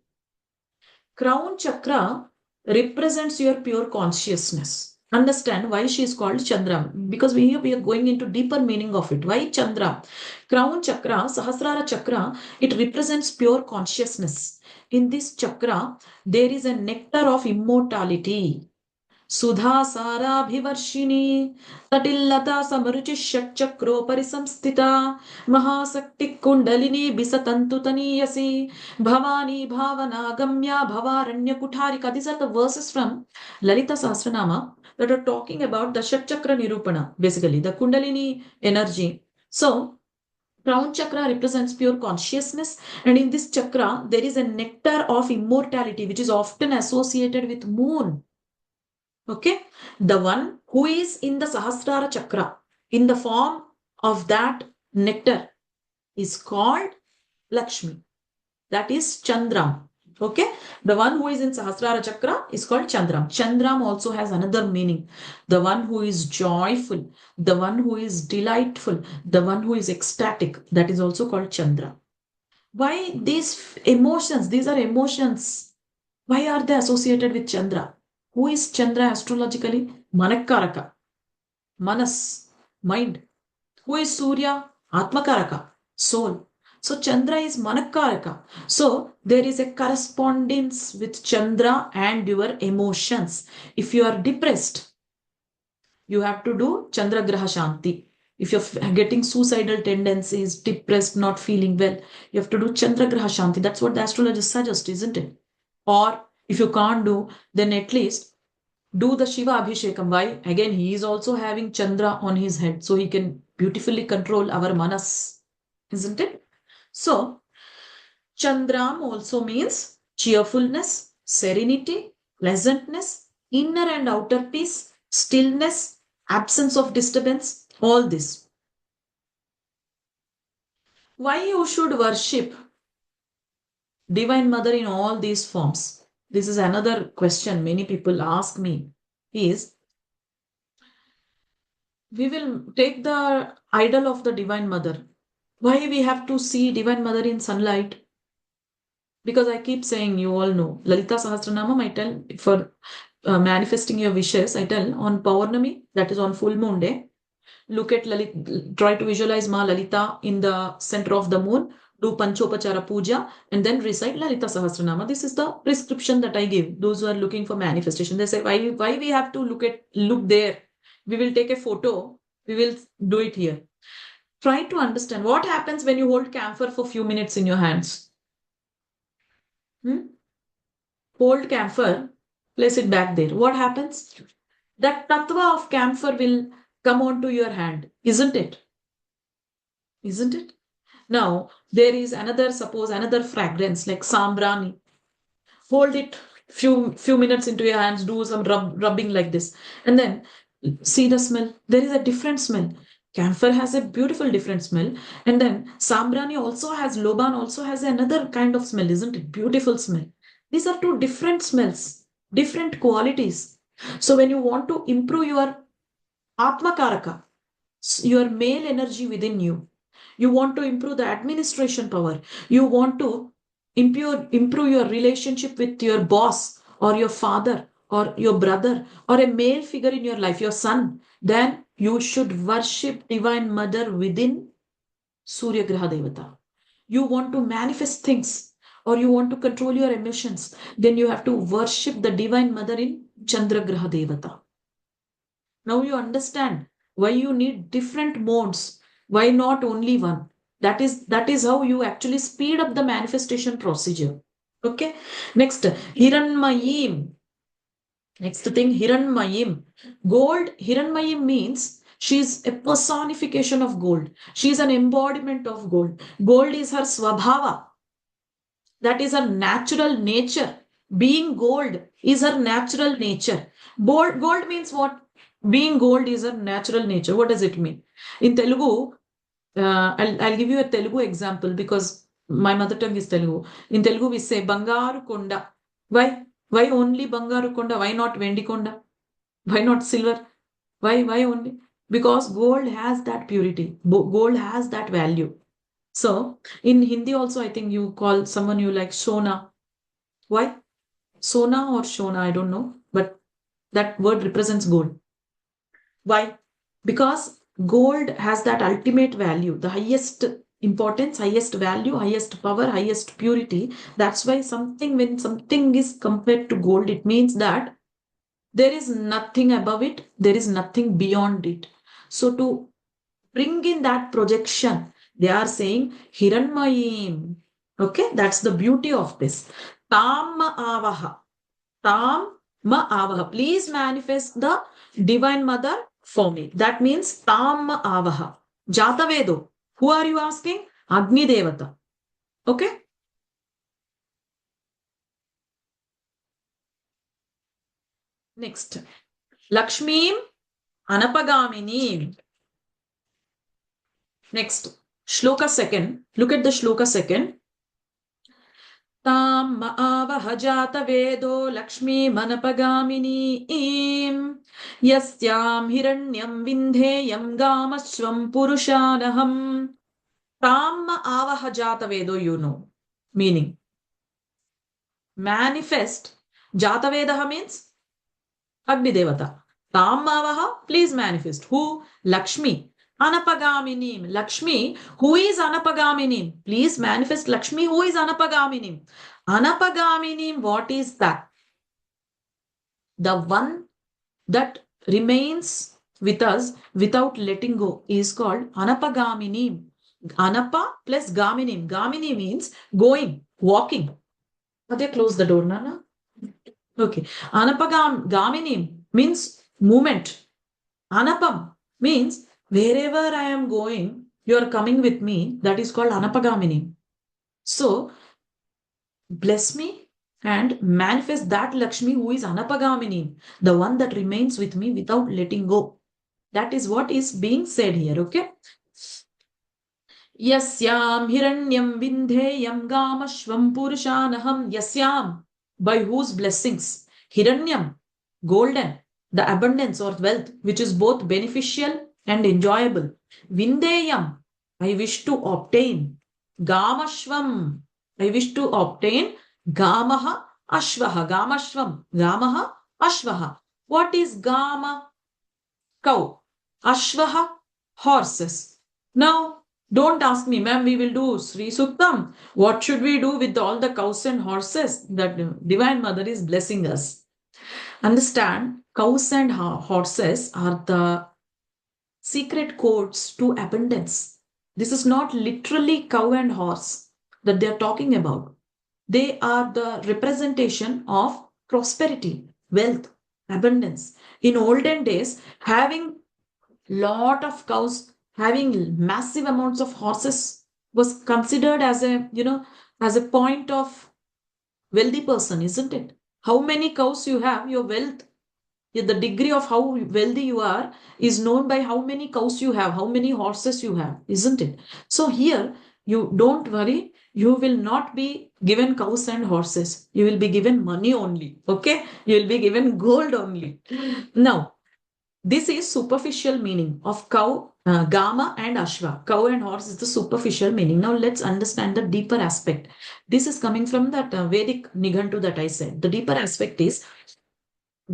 Crown Chakra represents your pure consciousness. Understand why she is called Chandra, because we are going into deeper meaning of it. Why Chandra? Crown Chakra, Sahasrara Chakra, it represents pure consciousness. In this chakra, there is a nectar of immortality. Sudha Sarabhivarshini, Tatillata Samaruchi Shatchakropari Samstita, Mahasakti Kundalini Bisatantutaniyasi, Bhavani Bhavana Gamya Bhavaranya Kutharika. These are the verses from Lalita Sahasranama that are talking about the Shatchakra Nirupana, basically the Kundalini energy. So, Crown chakra represents pure consciousness, and in this chakra, there is a nectar of immortality which is often associated with moon. Okay, the one who is in the Sahasrara chakra in the form of that nectar is called Lakshmi. That is Chandram. Okay, the one who is in Sahasrara chakra is called Chandram. Chandram also has another meaning. The one who is joyful, the one who is delightful, the one who is ecstatic, that is also called Chandra. Why these emotions? These are emotions. Why are they associated with Chandra? Who is Chandra astrologically? Manakkaraka, Manas, mind. Who is Surya? Atmakaraka, soul. So Chandra is Manakkaraka. So there is a correspondence with Chandra and your emotions. If you are depressed, you have to do Chandra Graha Shanti. If you're getting suicidal tendencies, depressed, not feeling well, you have to do Chandra Graha Shanti. That's what the astrologers suggest, isn't it? Or if you can't do, then at least do the Shiva Abhishekam. Why? Again, he is also having Chandra on his head, so he can beautifully control our manas, isn't it? So, Chandram also means cheerfulness, serenity, pleasantness, inner and outer peace, stillness, absence of disturbance, all this. Why you should worship Divine Mother in all these forms? This is another question many people ask me is, we will take the idol of the Divine Mother. Why we have to see Divine Mother in sunlight? Because I keep saying, you all know, Lalita Sahasranamam, I tell for manifesting your wishes, I tell on Paurnami, that is on full moon day, look at Lalit, try to visualize Ma Lalita in the center of the moon, do Panchopachara Puja, and then recite Lalita Sahasranama. This is the prescription that I give. Those who are looking for manifestation, they say, why we have to look there? We will take a photo, we will do it here. Try to understand what happens when you hold camphor for few minutes in your hands. Hold camphor, place it back there. What happens? That tattva of camphor will come onto your hand, isn't it? Isn't it? Now, there is suppose another fragrance like sambrani. Hold it few minutes into your hands, do some rubbing like this, and then see the smell. There is a different smell. Camphor has a beautiful different smell, and then sambrani also has, loban also has another kind of smell, isn't it? Beautiful smell. These are two different smells, different qualities. So when you want to improve your atmakaraka, your male energy within you, you want to improve the administration power, you want to improve your relationship with your boss or your father or your brother or a male figure in your life, your son, then you should worship Divine Mother within Surya Graha Devata. You want to manifest things or you want to control your emotions, then you have to worship the Divine Mother in Chandra Graha Devata. Now you understand why you need different modes. Why not only one? That is how you actually speed up the manifestation procedure. Okay. Next, Hiranmayim. Next thing, Hiranmayim. Gold, Hiranmayim means she is a personification of gold. She is an embodiment of gold. Gold is her swabhava. That is her natural nature. Being gold is her natural nature. Gold means what? Being gold is her natural nature. What does it mean? In Telugu, I'll give you a Telugu example because my mother tongue is Telugu. In Telugu, we say Bangaru Konda. Why? Why only Bangaru Konda? Why not Vendi Konda? Why not silver? Why only? Because gold has that purity. Gold has that value. So in Hindi also, I think you call someone you like Sona. Why? Sona or Shona, I don't know. But that word represents gold. Why? Because gold has that ultimate value, the highest importance, highest value, highest power, highest purity. That's why when something is compared to gold, it means that There is nothing above it. There is nothing beyond it. So to bring in that projection, they are saying Hiranmayim. Okay, that's the beauty of this. Tam avaha. Tam ma avaha. Please manifest the Divine Mother for me. That means Tam avaha. Jatavedo. Who are you asking? Agni Devata. Okay. Next. Lakshmim Anapagamini. Next. Shloka second. Look at the Shloka second. तां म आवह जातवेदो लक्ष्मीमनपगामिनीं यस्यां हिरण्यं विन्धेयं गामश्वं पुरुषानहम्. तां म आवह jatavedo, you know. Meaning. Manifest. Jatavedaha means Agni Devata. Tam avaha, please manifest. Who? Lakshmi. Anapagaminim. Lakshmi, who is Anapagaminim? Please manifest Lakshmi, who is Anapagaminim. Anapagaminim, what is that? The one that remains with us without letting go is called Anapagaminim. Anapa plus Gaminim. Gamini means going, walking. Adya, close the door, Nana. Okay. Anapagaminim means movement. Anapam means wherever I am going, you are coming with me. That is called Anapagamini. So, bless me and manifest that Lakshmi who is Anapagamini, the one that remains with me without letting go. That is what is being said here, okay? Yasyam hiranyam vindheyam gamashvam purushanaham. Yasyam, by whose blessings? Hiranyam, golden, the abundance or wealth, which is both beneficial and enjoyable. Vindeyam, I wish to obtain. Gamashvam, I wish to obtain. Gamaha ashvaha. Gamashvam, Gamaha ashvaha. What is Gama? Cow. Ashvaha, horses. Now, don't ask me, ma'am, we will do Sri Suktam. What should we do with all the cows and horses that Divine Mother is blessing us? Understand, cows and horses are the secret codes to abundance. This is not literally cow and horse that they are talking about. They are the representation of prosperity, wealth, abundance. In olden days, having lot of cows, having massive amounts of horses was considered as a, as a point of wealthy person, isn't it? How many cows you have, your wealth, the degree of how wealthy you are is known by how many cows you have, how many horses you have, isn't it? So here, you don't worry, you will not be given cows and horses. You will be given money only, okay? You will be given gold only. Now, this is superficial meaning of cow, Gama and Ashva. Cow and horse is the superficial meaning. Now let's understand the deeper aspect. This is coming from that Vedic Nighantu that I said. The deeper aspect is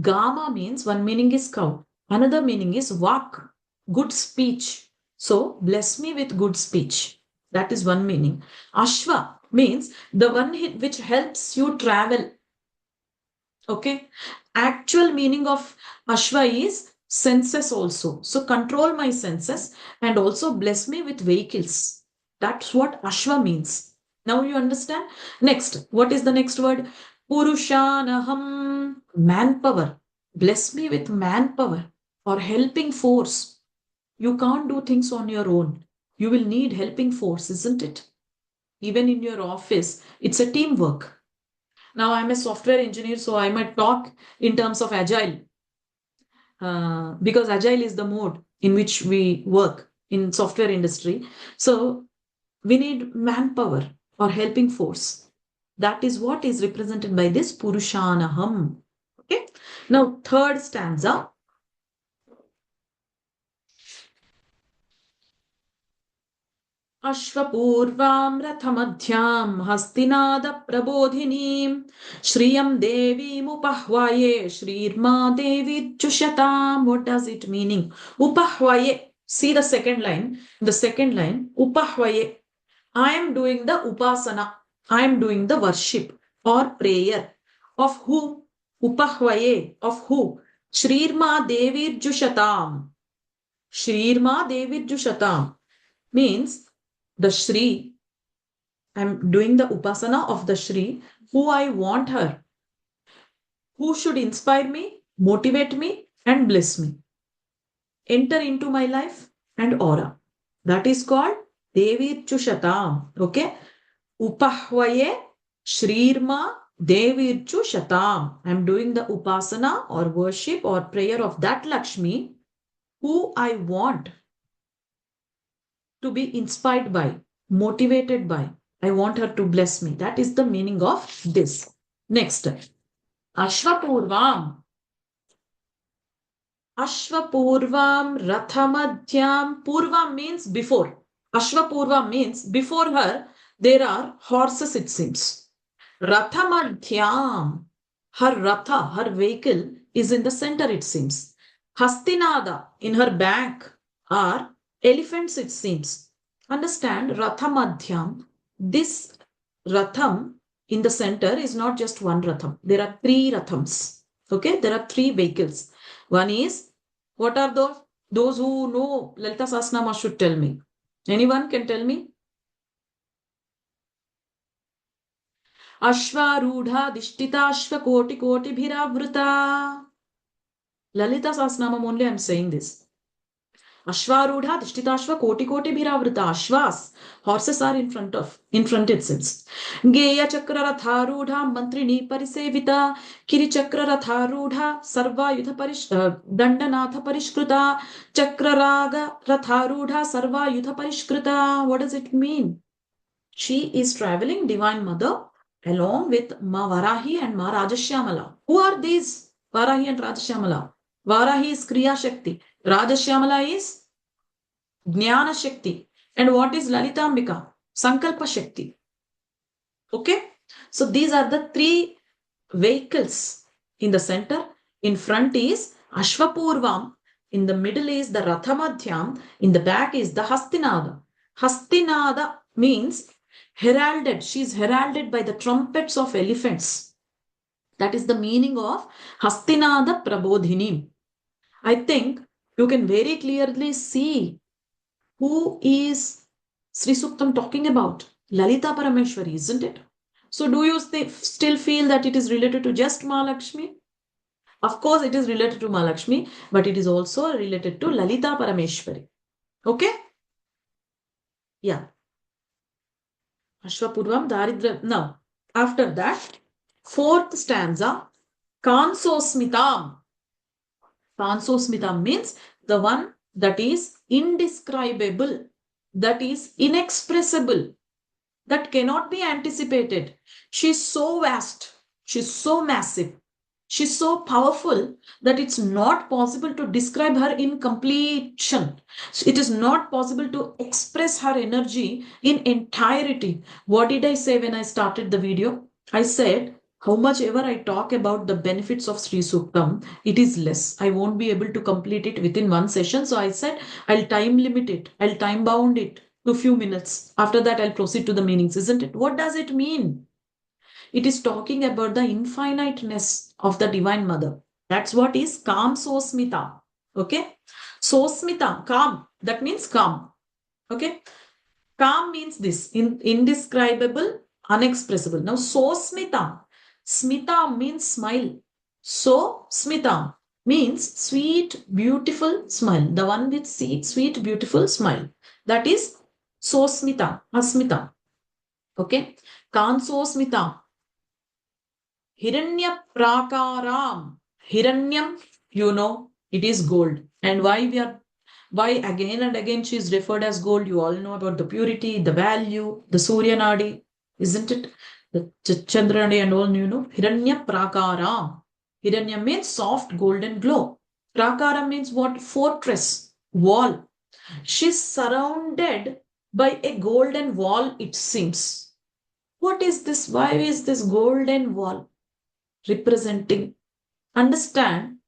Gama means one meaning is cow. Another meaning is Vak, good speech. So bless me with good speech. That is one meaning. Ashva means the one which helps you travel. Okay. Actual meaning of Ashva is senses also. So control my senses and also bless me with vehicles. That's what Ashva means. Now you understand? Next, what is the next word? Purushanaham, manpower. Bless me with manpower or helping force. You can't do things on your own. You will need helping force, isn't it? Even in your office, it's a teamwork. Now I'm a software engineer, so I might talk in terms of agile. Because agile is the mode in which we work in software industry. So we need manpower or helping force. That is what is represented by this Purushanaham. Okay. Now, third stanza. Ashvapurvam rathamadhyam hastinada prabodhinim shriyam devim upahvaye shrirma devi chushatam. What does it meaning? Upahvaye. See the second line. The second line, upahvaye. I am doing the upasana. I am doing the worship or prayer. Of who? Upahvaye. Of who? Shrirma Devirjushatam. Shrirma Devirjushatam means the Shri. I'm doing the upasana of the Shri, who I want her, who should inspire me, motivate me, and bless me. Enter into my life and aura. That is called Devirjushatam. Okay? Upahvaye Shrirma Devirchu Shatam. I'm doing the upasana or worship or prayer of that Lakshmi who I want to be inspired by, motivated by. I want her to bless me. That is the meaning of this. Next, Ashwapurvam. Ashwapurvam Rathamadhyam. Purvam means before. Ashwapurvam means before her there are horses, it seems. Rathamadhyam. Her ratha, her vehicle is in the center, it seems. Hastinada, in her back are elephants, it seems. Understand, Rathamadhyam. This ratham in the center is not just one ratham. There are three rathams. Okay, there are three vehicles. One is, what are those? Those who know Lalita Sahasranama should tell me. Anyone can tell me? Ashvarudha Dishtita Ashva Koti Koti Bhiravruta. Lalita Sahasranamam only I am saying this. Ashvarudha Dishtitashva Koti Koti Bhiravrita. Ashvas. Horses are in front it seems. Geya Chakra Ratharudha Mantrini Parisevita. Kiri Chakra Ratharudha Sarva Yutha Dandanatha Parishkruta. Chakra Raga Ratharudha Sarva Yutha Parishkruta. What does it mean? She is traveling, Divine Mother, along with Ma Varahi and Ma Rajashyamala. Who are these Varahi and Rajashyamala? Varahi is Kriya Shakti. Rajashyamala is Jnana Shakti. And what is Lalitambika? Sankalpa Shakti. Okay? So these are the three vehicles in the center. In front is Ashwapurvam. In the middle is the Rathamadhyam. In the back is the Hastinada. Hastinada means heralded. She is heralded by the trumpets of elephants. That is the meaning of Hastinada Prabodhini. I think you can very clearly see who is Sri Suktam talking about. Lalita Parameshwari, isn't it? So do you still feel that it is related to just Mahalakshmi? Of course, it is related to Mahalakshmi, but it is also related to Lalita Parameshwari. Okay? Yeah. Ashwapurvam Daridra. Now, after that, fourth stanza, Kansosmitam. Kansosmitam means the one that is indescribable, that is inexpressible, that cannot be anticipated. She's so vast, she's so massive, she's so powerful that it's not possible to describe her in completion. It is not possible to express her energy in entirety. What did I say when I started the video? I said, how much ever I talk about the benefits of Sri Suktam, it is less. I won't be able to complete it within one session. So I said, I'll time limit it. I'll time bound it to a few minutes. After that, I'll proceed to the meanings, isn't it? What does it mean? It is talking about the infiniteness of the Divine Mother. That's what is Kam Sosmita. Okay? Sosmita, calm. That means calm. Okay? Calm means this, indescribable, unexpressible. Now, Sosmita. Smita means smile. So, Smita means sweet, beautiful smile. The one with sweet, beautiful smile. That is Sosmita, Asmita. Okay? Kansosmita. Hiranya Prakaram. Hiranyam, you know, it is gold. And why again and again she is referred as gold? You all know about the purity, the value, the Surya Nadi, isn't it? The Chandrani and all, you know. Hiranya Prakaram. Hiranya means soft golden glow. Prakara means what? Fortress, wall. She's surrounded by a golden wall, it seems. What is this? Why is this golden wall representing? Understand,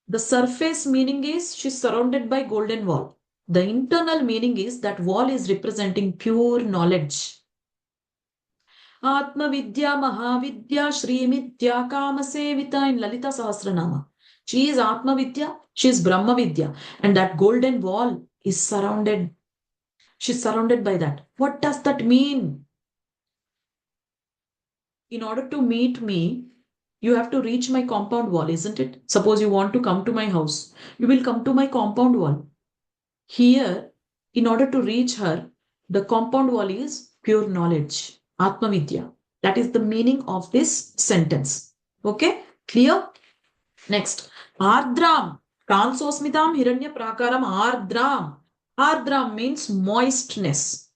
the surface meaning is she's surrounded by golden wall. The internal meaning is that wall is representing pure knowledge. Atma Vidya Mahavidya Shri Midya Kama Sevita in Lalita Sahasranama. She is Atma Vidya, she is Brahma Vidya, and that golden wall is surrounded. She's surrounded by that. What does that mean? In order to meet me, you have to reach my compound wall, isn't it? Suppose you want to come to my house, you will come to my compound wall. Here, in order to reach her, the compound wall is pure knowledge, Atma Vidya. That is the meaning of this sentence. Okay, clear? Next, Ardram. Kansosmitam Hiranya Prakaram Ardram. Ardram means moistness.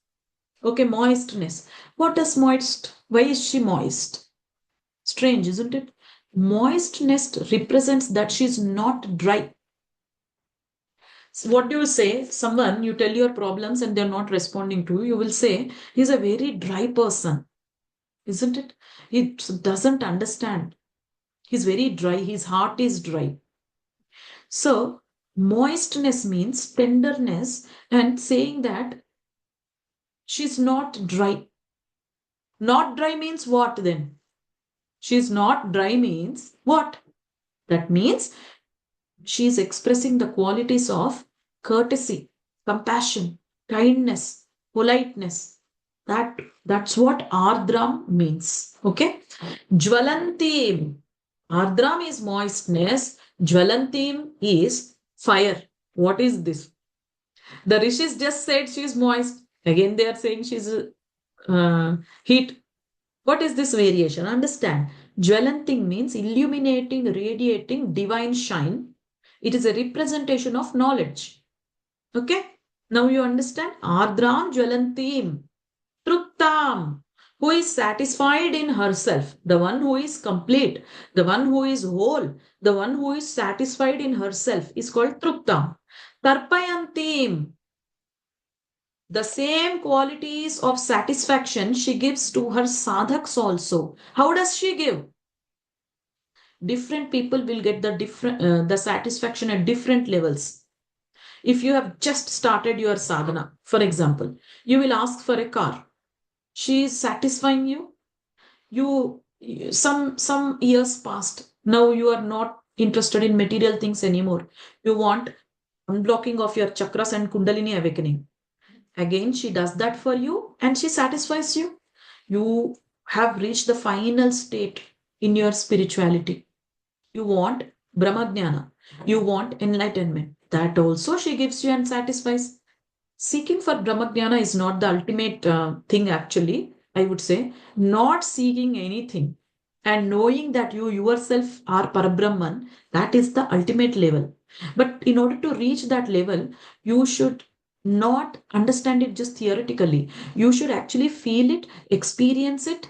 Okay, moistness. What does moist? Why is she moist? Strange, isn't it? Moistness represents that she's not dry. So what do you say? Someone, you tell your problems and they're not responding to you, you will say, he's a very dry person, isn't it? He doesn't understand. He's very dry. His heart is dry. So, moistness means tenderness and saying that she's not dry. Not dry means what then? She's not dry means what? That means she's expressing the qualities of courtesy, compassion, kindness, politeness. That's what Ardram means. Okay? Jwalantim. Ardram is moistness. Jwalantim is fire. What is this? The rishis just said she is moist. Again, they are saying she's heat. What is this variation? Understand. Jwalanting means illuminating, radiating, divine shine. It is a representation of knowledge. Okay? Now you understand? Ardram Jwalantim. Truktam. Who is satisfied in herself. The one who is complete. The one who is whole. The one who is satisfied in herself is called Truktam. Tarpayantim. The same qualities of satisfaction she gives to her sadhaks also. How does she give? Different people will get the satisfaction at different levels. If you have just started your sadhana, for example, you will ask for a car. She is satisfying you. You some years passed. Now you are not interested in material things anymore. You want unblocking of your chakras and kundalini awakening. Again, she does that for you and she satisfies you. You have reached the final state in your spirituality. You want Brahmajnana. You want enlightenment. That also she gives you and satisfies. Seeking for Brahmajnana is not the ultimate thing, actually. I would say not seeking anything and knowing that you yourself are Parabrahman, that is the ultimate level. But in order to reach that level, you should not understand it just theoretically. You should actually feel it, experience it.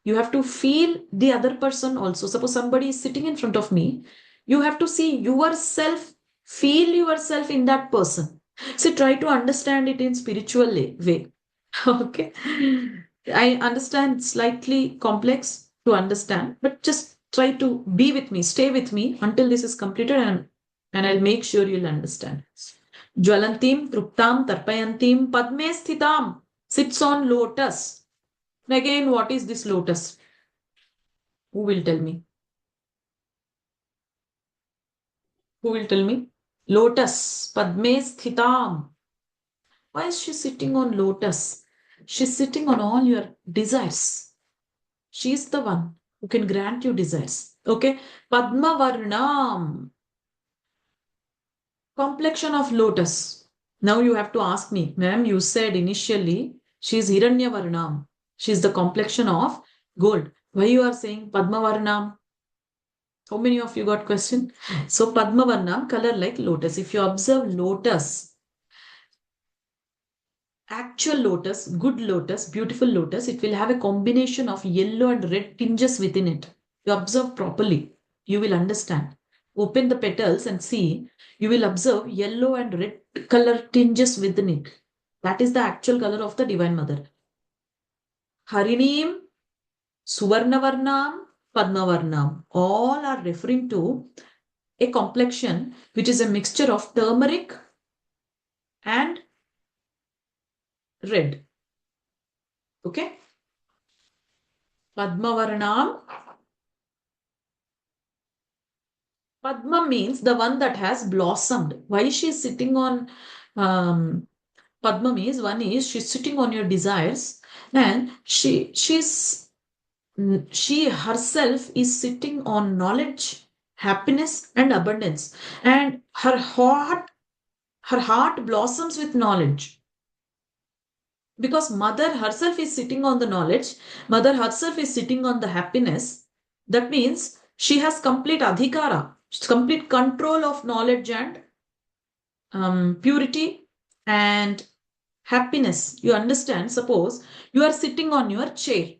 You have to feel the other person also. Suppose somebody is sitting in front of me, you have to see yourself, feel yourself in that person. So try to understand it in spiritual way. Okay. I understand it's slightly complex to understand, but just try to be with me, stay with me until this is completed and I'll make sure you'll understand. Jwalantim, Truptam, Tarpayantim, Padme Sthitam sits on lotus. Again, what is this lotus? Who will tell me? Who will tell me? Lotus, Padme Sthitam. Why is she sitting on lotus? She's sitting on all your desires. She's the one who can grant you desires. Okay? Padma Varnam. Complexion of lotus. Now you have to ask me, ma'am, you said initially she's Hiranya Varnam. She's the complexion of gold. Why you are saying Padma Varnam? How many of you got question? So Padma Varnam, color like lotus. If you observe lotus, actual lotus, good lotus, beautiful lotus, it will have a combination of yellow and red tinges within it. You observe properly, you will understand. Open the petals and see, you will observe yellow and red color tinges within it. That is the actual color of the Divine Mother. Harinim, Suvarnavarnam, Padmavarnam, all are referring to a complexion which is a mixture of turmeric and red. Okay? Padmavarnam, Padma means the one that has blossomed. Why she is sitting on um, Padma means one is she's sitting on your desires, and she herself is sitting on knowledge, happiness, and abundance, and her heart blossoms with knowledge, because mother herself is sitting on the knowledge, mother herself is sitting on the happiness. That means she has complete adhikara, complete control of knowledge and purity and happiness. You understand? Suppose you are sitting on your chair.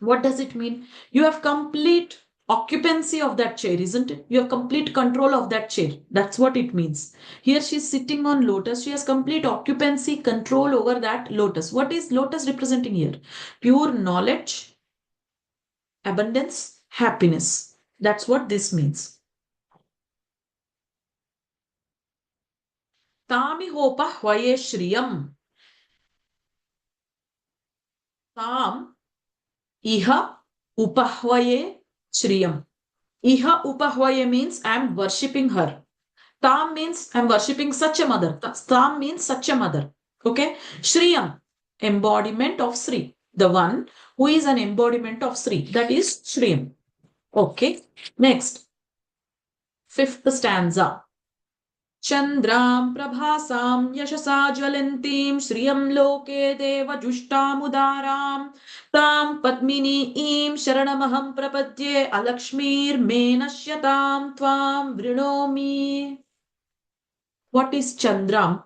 What does it mean? You have complete occupancy of that chair, isn't it? You have complete control of that chair. That's what it means. Here she's sitting on lotus. She has complete occupancy, control over that lotus. What is lotus representing here? Pure knowledge, abundance, happiness. That's what this means. Tami hopa hvaye shriyam. Tam iha upahvaye shriyam. Iha upahvaye means I am worshipping her. Tam means I'm worshipping such a mother. Tam means such a mother. Okay. Shriyam, embodiment of Sri. The one who is an embodiment of Sri. That is Shriyam. Okay. Next, fifth stanza. Chandram prabhasam yashasa jwalantim shriyam loke deva jushtamudaram tam padmini im sharanamaham prapadye alakshmir menashyatam tvam vrinomi. What is Chandram?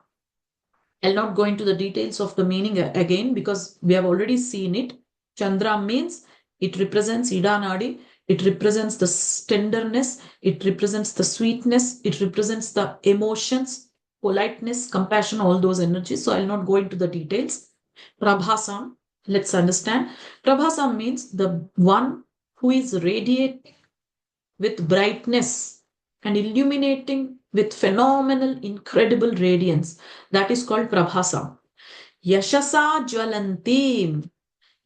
I'll not go into the details of the meaning again because we have already seen it. Chandram means it represents Ida Nadi, it represents the tenderness, it represents the sweetness, it represents the emotions, politeness, compassion, all those energies. So I'll not go into the details. Prabhasam, let's understand. Prabhasam means the one who is radiating with brightness and illuminating with phenomenal, incredible radiance. That is called Prabhasam. Yashasa Jwalantim.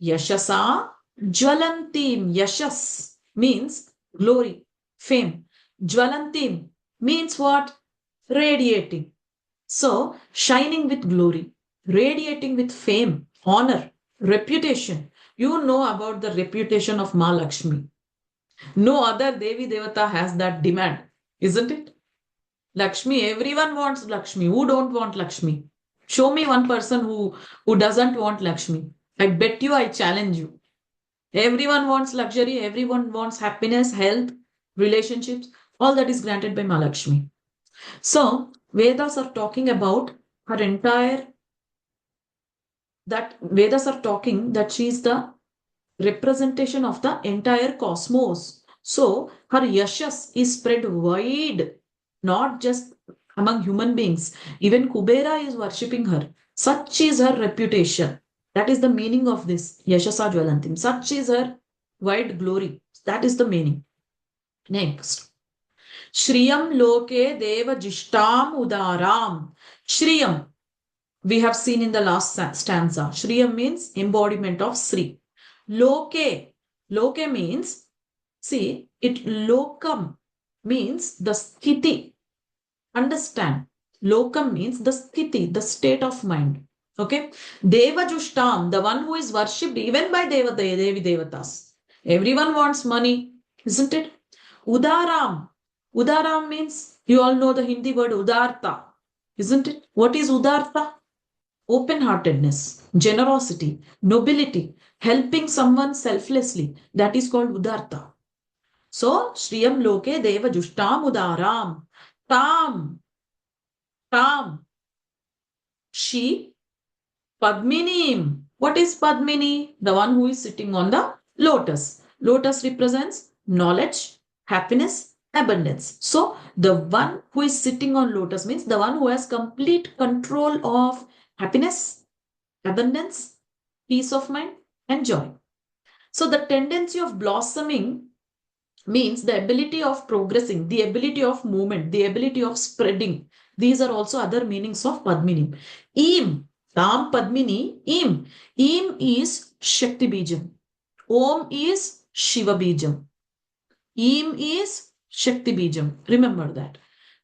Yashasa Jwalantim. Yashas means glory, fame. Jwalantim means what? Radiating. So, shining with glory, radiating with fame, honor, reputation. You know about the reputation of Ma Lakshmi. No other Devi Devata has that demand, isn't it? Lakshmi, everyone wants Lakshmi. Who don't want Lakshmi? Show me one person who doesn't want Lakshmi. I bet you, I challenge you. Everyone wants luxury, everyone wants happiness, health, relationships. All that is granted by Mahalakshmi. So, Vedas are talking about her entire, that Vedas are talking that she is the representation of the entire cosmos. So, her yashas is spread wide, not just among human beings. Even Kubera is worshipping her. Such is her reputation. That is the meaning of this Yashasa Jwalantim. Such is her wide glory. That is the meaning. Next. Shriyam loke deva jishtam udaram. Shriyam, we have seen in the last stanza. Shriyam means embodiment of Sri. Loke. Loke means, see, it lokam means the sthiti. Understand? Lokam means the sthiti, the state of mind. Okay? Deva Jushtam, the one who is worshipped even by Devi Devatas. Everyone wants money, isn't it? Udaram. Udaram means, you all know the Hindi word Udarta, isn't it? What is Udarta? Open-heartedness, generosity, nobility, helping someone selflessly. That is called Udarta. So, Shriyam Loke Deva Jushtam Udaram. Tam. Tam. She. Padminim. What is Padmini? The one who is sitting on the lotus. Lotus represents knowledge, happiness, abundance. So, the one who is sitting on lotus means the one who has complete control of happiness, abundance, peace of mind, and joy. So, the tendency of blossoming means the ability of progressing, the ability of movement, the ability of spreading. These are also other meanings of Padmini. Im, Tam Padmini, Im. Im is Shakti Bijam. Om is Shiva Bijam. Im is Shakti Bijam. Remember that.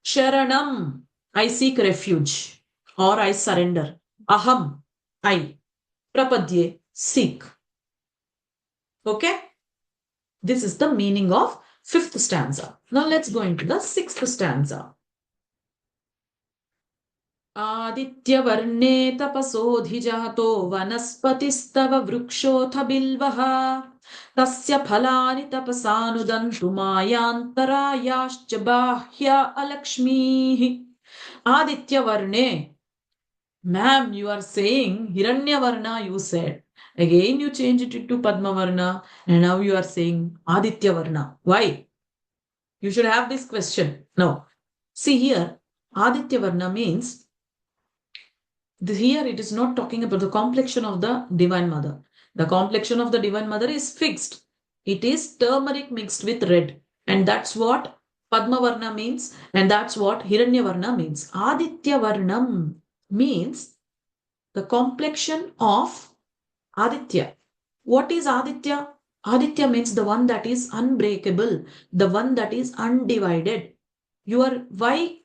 Sharanam, I seek refuge or I surrender. Aham, I. Prapadye, seek. Okay? This is the meaning of fifth stanza. Now let's go into the sixth stanza. आदित्यवर्णे तपसोऽधिजातो वनस्पतिस्तव वृक्षोऽथ बिल्वः तस्य फलानि तपसानुदन्तु मायान्तरायाश्च बाह्या अलक्ष्मीः आदित्यवर्णे. Ma'am, you are saying Hiranyavarna, you said. Again, you changed it to Padmavarna, and now you are saying Adityavarna. Why? You should have this question. No. See here, Adityavarna means here it is not talking about the complexion of the Divine Mother. The complexion of the Divine Mother is fixed. It is turmeric mixed with red. And that's what Padmavarna means. And that's what Hiranyavarna means. Adityavarnam means the complexion of Aditya. What is Aditya? Aditya means the one that is unbreakable, the one that is undivided. Why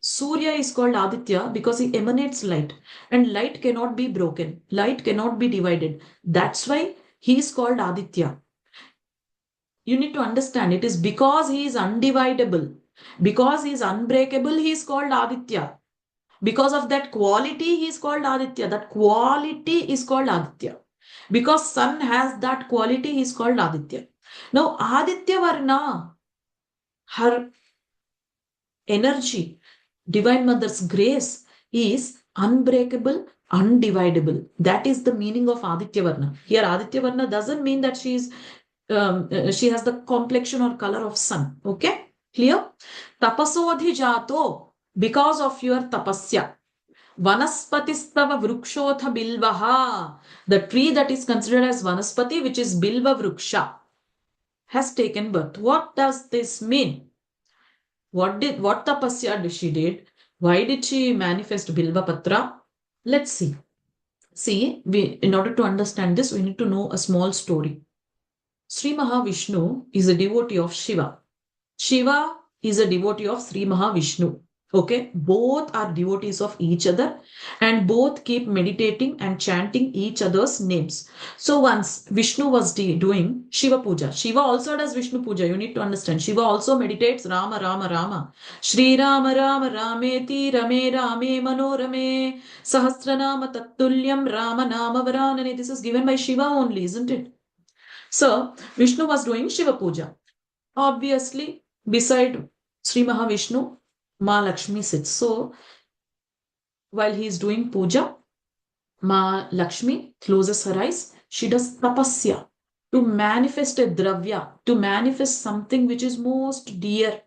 Surya is called Aditya? Because he emanates light, and light cannot be broken, light cannot be divided. That's why he is called Aditya. You need to understand it is because he is undividable, because he is unbreakable, he is called Aditya. Because of that quality, he is called Aditya. That quality is called Aditya. Because sun has that quality, he is called Aditya. Now, Aditya Varna, her energy, Divine Mother's grace is unbreakable, undividable. That is the meaning of Aditya Varna. Here, Aditya Varna doesn't mean that she has the complexion or color of sun. Okay? Clear? Tapasodhi jato, because of your tapasya. Vanaspatistava vrukshotha bilvaha. The tree that is considered as Vanaspati, which is Bilva Vruksha, has taken birth. What does this mean? What tapasya did she did? Why did she manifest Bilva Patra? Let's see. See, in order to understand this, we need to know a small story. Sri Mahavishnu is a devotee of Shiva. Shiva is a devotee of Sri Mahavishnu. Okay, both are devotees of each other and both keep meditating and chanting each other's names. So once Vishnu was doing Shiva Puja, Shiva also does Vishnu Puja. You need to understand. Shiva also meditates Rama Rama Rama. Shri Rama Rama Rameti Rame Rame Manorame Sahasranama Tattulyam Rama Nama Varanane. This is given by Shiva only, isn't it? So Vishnu was doing Shiva Puja. Obviously, beside Sri Mahavishnu, Ma Lakshmi sits. So, while he is doing puja, Ma Lakshmi closes her eyes. She does tapasya to manifest a dravya, to manifest something which is most dear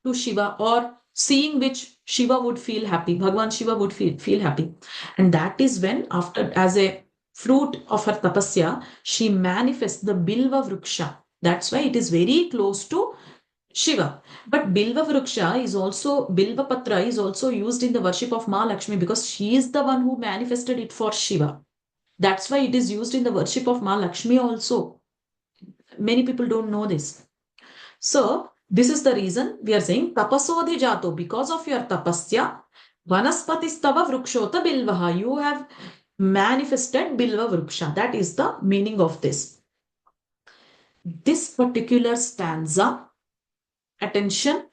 to Shiva, or seeing which Shiva would feel happy. Bhagwan Shiva would feel happy. And that is when, after, as a fruit of her tapasya, she manifests the Bilva Vruksha. That's why it is very close to Shiva. But Bilva Vruksha is also, Bilva Patra is also used in the worship of Ma Lakshmi because she is the one who manifested it for Shiva. That's why it is used in the worship of Ma Lakshmi also. Many people don't know this. So, this is the reason we are saying tapasodhi jato, because of your tapasya, vanaspatistava vrukshota bilvaha. You have manifested bilva vruksha. That is the meaning of this. This particular stanza, attention,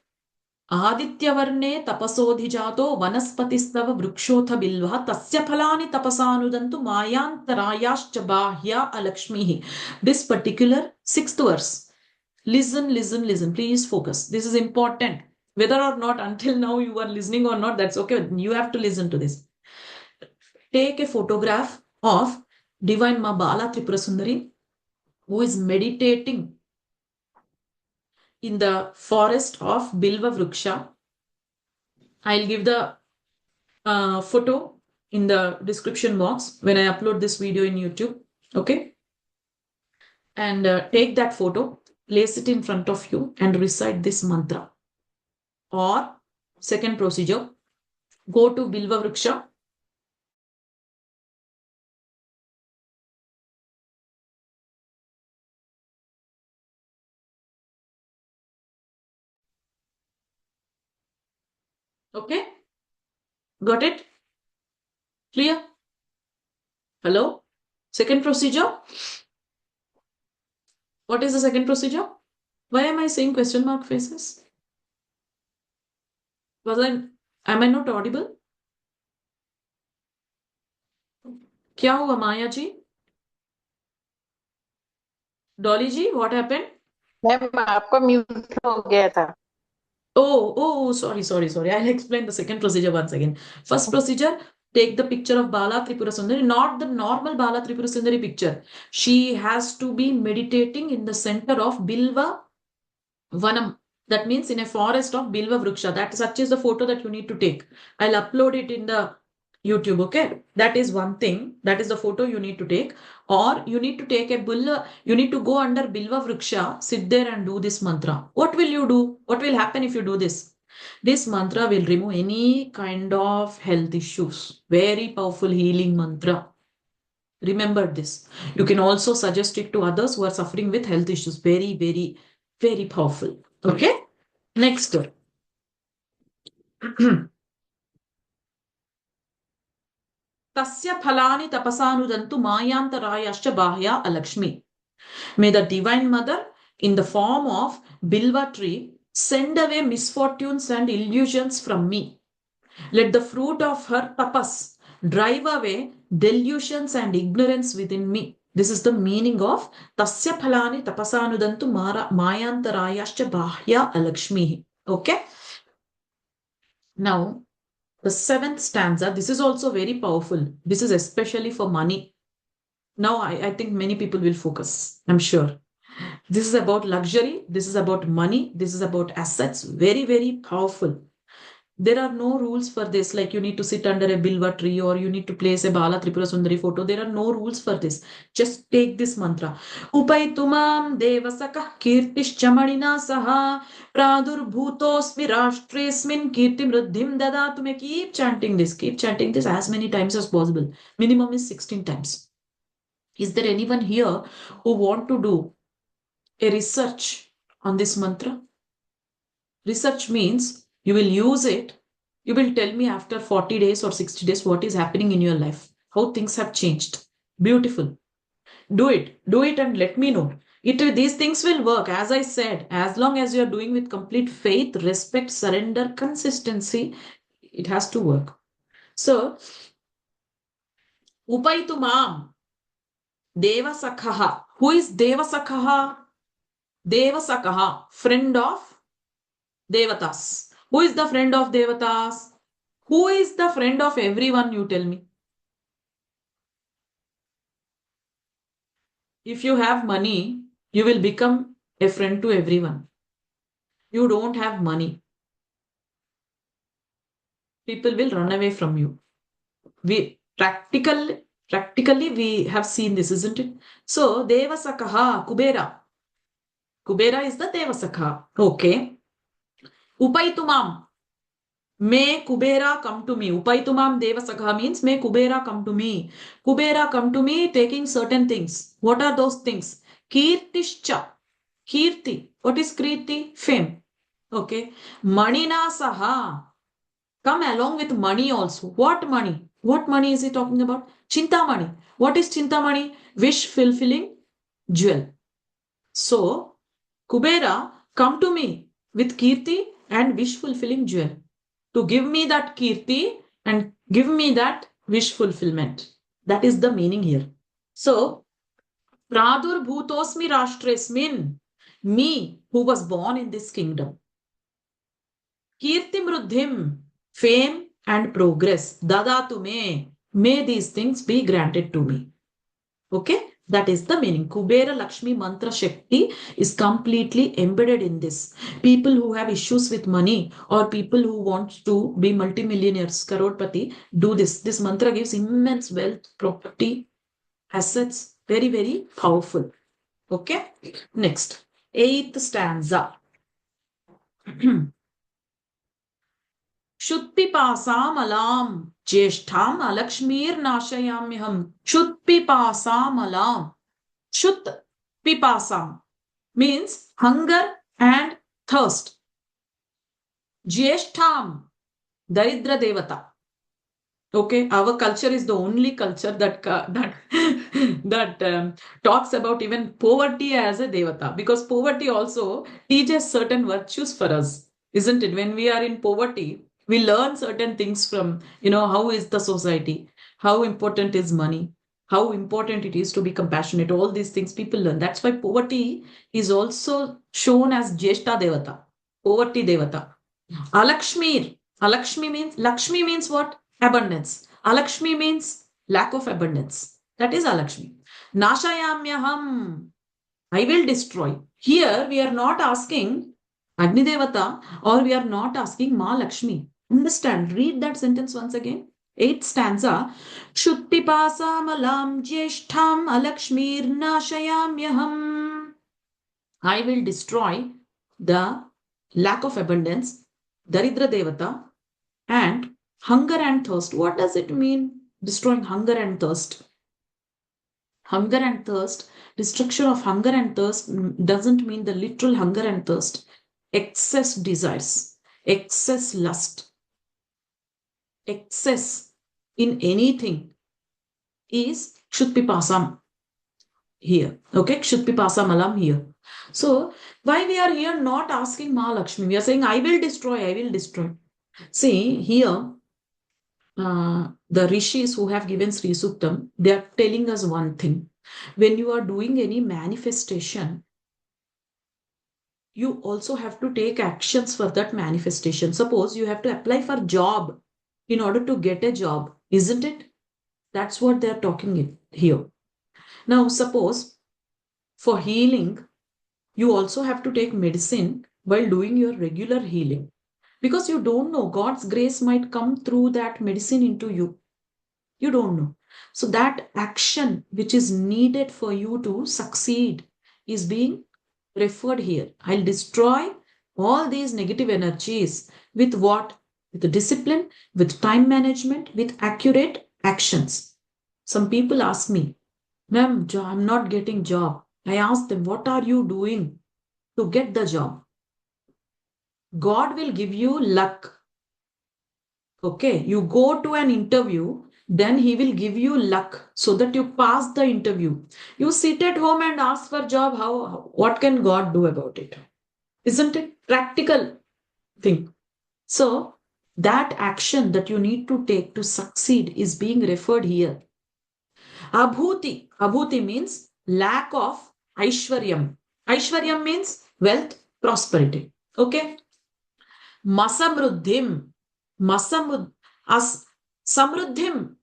आदित्यवर्णे तपसोऽधिजातो वनस्पतिस्तव वृक्षोऽथ बिल्वः तस्य फलानि तपसानुदन्तु मायान्तरायाश्च बाह्या अलक्ष्मीः. This particular sixth verse. Listen, listen, listen. Please focus. This is important. Whether or not until now you are listening or not, that's okay. You have to listen to this. Take a photograph of Divine Ma Bala Tripura Sundari, who is meditating in the forest of Bilva Vruksha. I'll give the photo in the description box when I upload this video in YouTube. Okay. And take that photo, place it in front of you and recite this mantra. Or second procedure, go to Bilva Vriksha, Okay? Got it? Clear? Hello? Second procedure? What is the second procedure? Why am I saying question mark faces? Am I not audible? क्या हुआ माया जी? डॉली जी, what happened? Ma'am आपका mute हो गया था. Sorry. I'll explain the second procedure once again. First procedure, take the picture of Bala Tripura Sundari, not the normal Bala Tripura Sundari picture. She has to be meditating in the center of Bilva Vanam. That means in a forest of Bilva Vriksha. That such is the photo that you need to take. I'll upload it in the YouTube, okay? That is one thing. That is the photo you need to take. Or you need to take a Bilva, you need to go under Bilva Vriksha, sit there and do this mantra. What will you do? What will happen if you do this? This mantra will remove any kind of health issues. Very powerful healing mantra. Remember this. You can also suggest it to others who are suffering with health issues. Very powerful. Okay? Next. Tasya phalani tapasanudantu mayantarayascha bahya alakshmi. May the Divine Mother, in the form of Bilva tree, send away misfortunes and illusions from me. Let the fruit of her tapas drive away delusions and ignorance within me. This is the meaning of Tasya phalani tapasanudantu mayantarayascha bahya alakshmi. Okay? Now, the seventh stanza, this is also very powerful. This is especially for money. Now, I think many people will focus, I'm sure. This is about luxury. This is about money. This is about assets. Very powerful. There are no rules for this, like you need to sit under a bilva tree or you need to place a Bala Tripura Sundari photo. There are no rules for this. Just take this mantra. Upaitumam devasaka kirtishchamanina saha pradurbhutosmi rashtresmin kirtim ruddhim dadatume. Keep chanting this. Keep chanting this as many times as possible. Minimum is 16 times. Is there anyone here who want to do a research on this mantra? Research means you will use it. You will tell me after 40 days or 60 days what is happening in your life, how things have changed. Beautiful. Do it. Do it and let me know. These things will work. As I said, as long as you are doing with complete faith, respect, surrender, consistency, it has to work. So, Upaitu Mam, Deva Sakhaha. Who is Deva Sakhaha? Deva Sakhaha, friend of Devatas. Who is the friend of Devatas? Who is the friend of everyone, you tell me? If you have money, you will become a friend to everyone. You don't have money, people will run away from you. We practically we have seen this, isn't it? So Devasakaha, Kubera is the Devasakha. Okay. Upaitumam, may Kubera come to me. Upaitumam Devasakha means may Kubera come to me. Kubera come to me taking certain things. What are those things? Kirtishcha. Kirti. What is Kirti? Fame. Okay. Manina Saha. Come along with money also. What money? What money is he talking about? Chintamani. What is Chintamani? Wish fulfilling jewel. So, Kubera, come to me with Kirti and wish fulfilling jewel to give me that Kirti and give me that wish fulfillment. That is the meaning here. So, Pradur Bhutosmi Rashtresmin, me who was born in this kingdom. Kirti Mruddhim, fame and progress. Dadatu me, may these things be granted to me. Okay, that is the meaning. Kubera Lakshmi Mantra Shakti is completely embedded in this. People who have issues with money or people who want to be multimillionaires, Karodpati, do this. This mantra gives immense wealth, property, assets. Very powerful. Okay, next. 8th stanza. क्षुत्पिपासामलां ज्येष्ठाम् अलक्ष्मीर्नाशयाम्यहम्. क्षुत्पिपासामलां. Shut pipasam means hunger and thirst. Jyeshtham Daridra Devata. Okay, our culture is the only culture that talks about even poverty as a devata, because poverty also teaches certain virtues for us, isn't it? When we are in poverty, we learn certain things from, how is the society, how important is money, how important it is to be compassionate. All these things people learn. That's why poverty is also shown as Jeshta Devata, poverty devata. Alakshmir. Lakshmi means what? Abundance. Alakshmi means lack of abundance. That is Alakshmi. Nashayamyaham. I will destroy. Here we are not asking Agni Devata, or we are not asking Ma Lakshmi. Understand? Read that sentence once again. Eighth stanza. Shuttipasamalam jeshtham alakshmir nashayamyaham. I will destroy the lack of abundance, Daridra Devata, and hunger and thirst. What does it mean, destroying hunger and thirst? Hunger and thirst, destruction of hunger and thirst doesn't mean the literal hunger and thirst. Excess desires, excess lust, excess in anything is Kshutpipasam here. Okay, Kshutpipasam alam here. So, why we are here not asking Mahalakshmi? We are saying, I will destroy, I will destroy. See, here, the rishis who have given Sri Suktam, they are telling us one thing. When you are doing any manifestation, you also have to take actions for that manifestation. Suppose you have to apply for job in order to get a job, isn't it? That's what they are talking here. Now, suppose for healing, you also have to take medicine while doing your regular healing, because you don't know, God's grace might come through that medicine into you. You don't know. So that action which is needed for you to succeed is being referred here. I'll destroy all these negative energies with what? With the discipline, with time management, with accurate actions. Some people ask me, Ma'am, I'm not getting job. I ask them, what are you doing to get the job? God will give you luck. Okay, you go to an interview, then he will give you luck so that you pass the interview. You sit at home and ask for job. What can God do about it? Isn't it practical thing? So that action that you need to take to succeed is being referred here. Abhuti means lack of Aishwaryam. Aishwaryam means wealth, prosperity. Okay. Masamruddhim. Samruddhim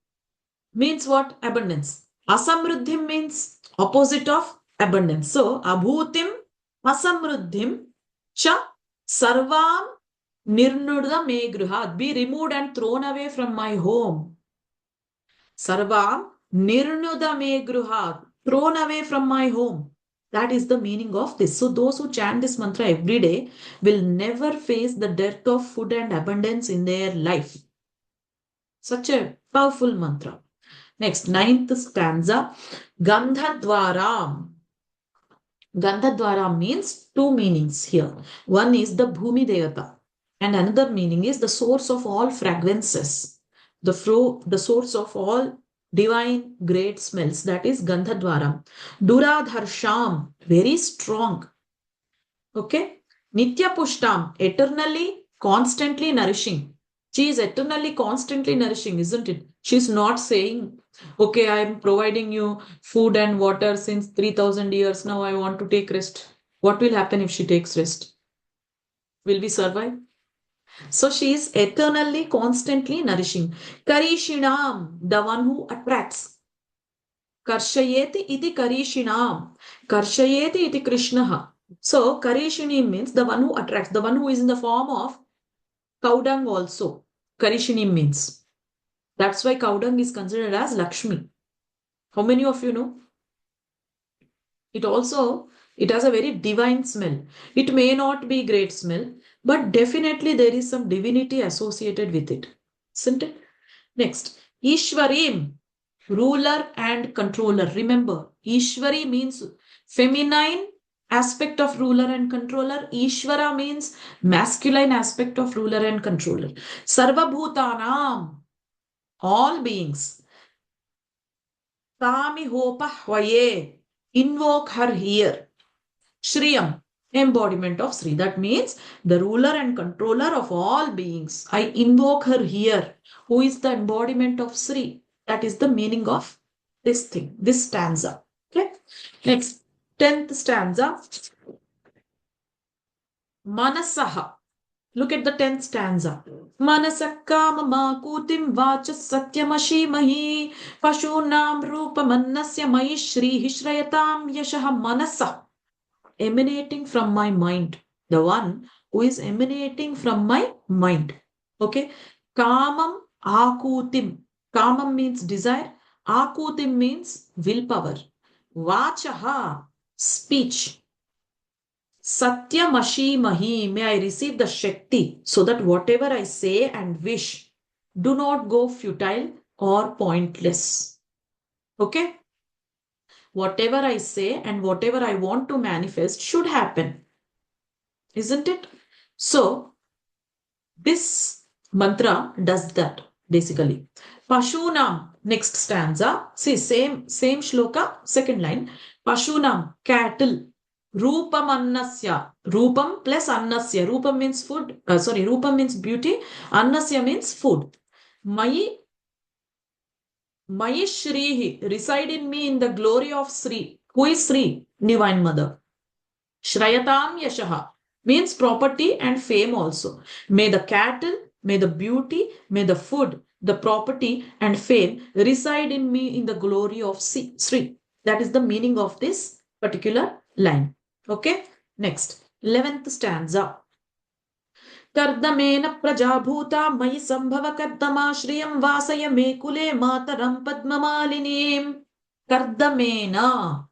means what? Abundance. Asamruddhim means opposite of abundance. So, abhutim, asamruddhim, cha, sarvam, nirnurda me gruhat. Be removed and thrown away from my home. Sarvam, nirnuda me gruhat. Thrown away from my home. That is the meaning of this. So those who chant this mantra every day will never face the dearth of food and abundance in their life. Such a powerful mantra. Next, ninth stanza, Gandhadwaram. Gandhadwara means two meanings here. One is the Bhumi Devata, and another meaning is the source of all fragrances, the source of all divine great smells. That is Gandhadwaram. Duradharsham, very strong. Okay. Nitya Pushtam, eternally, constantly nourishing. She is eternally, constantly nourishing, isn't it? She's not saying, okay, I'm providing you food and water since 3000 years. Now I want to take rest. What will happen if she takes rest? Will we survive? So she is eternally, constantly nourishing. Karishinam, the one who attracts. Karshayeti iti Karishinam. Karshayeti iti Krishnaha. So Karishini means the one who attracts, the one who is in the form of cow dung also. Karishini means. That's why cow dung is considered as Lakshmi. How many of you know? It has a very divine smell. It may not be great smell, but definitely there is some divinity associated with it. Isn't it? Next, Ishwarim, ruler and controller. Remember, Ishwari means feminine aspect of ruler and controller. Ishvara means masculine aspect of ruler and controller. Sarvabhutanam, all beings. Tami hopa hvaye, invoke her here. Shriyam, embodiment of Sri. That means the ruler and controller of all beings. I invoke her here. Who is the embodiment of Sri? That is the meaning of this thing, this stanza. Okay. Next, 10th stanza. Manasaha. Look at the 10th stanza. Manasakama kutim vacha satyamashi pashunam rupamannasya mai shri hishrayatam yashaha manasa. Emanating from my mind. The one who is emanating from my mind. Okay. Kamam akutim. Kamam means desire. Akutim means willpower. Vachaha, speech. Satyamashi mahi, may I receive the Shakti so that whatever I say and wish do not go futile or pointless. Okay? Whatever I say and whatever I want to manifest should happen. Isn't it? So, this mantra does that basically. Pashunam, next stanza. See, same shloka, second line. Pashunam, cattle. Rupam annasya. Rupam plus annasya. Rupam means food. Rupam means beauty. Annasya means food. Mai shrihi. Reside in me in the glory of Sri. Who is Sri? Divine Mother. Shrayatam yashaha. Means property and fame also. May the cattle, may the beauty, may the food, the property and fame reside in me in the glory of Sri. That is the meaning of this particular line. Okay, next, 11th stanza. Kardamena prajabhuta mai sambhava kardama shriyam vasaya me kule mataram padmamalinim. Kardamena.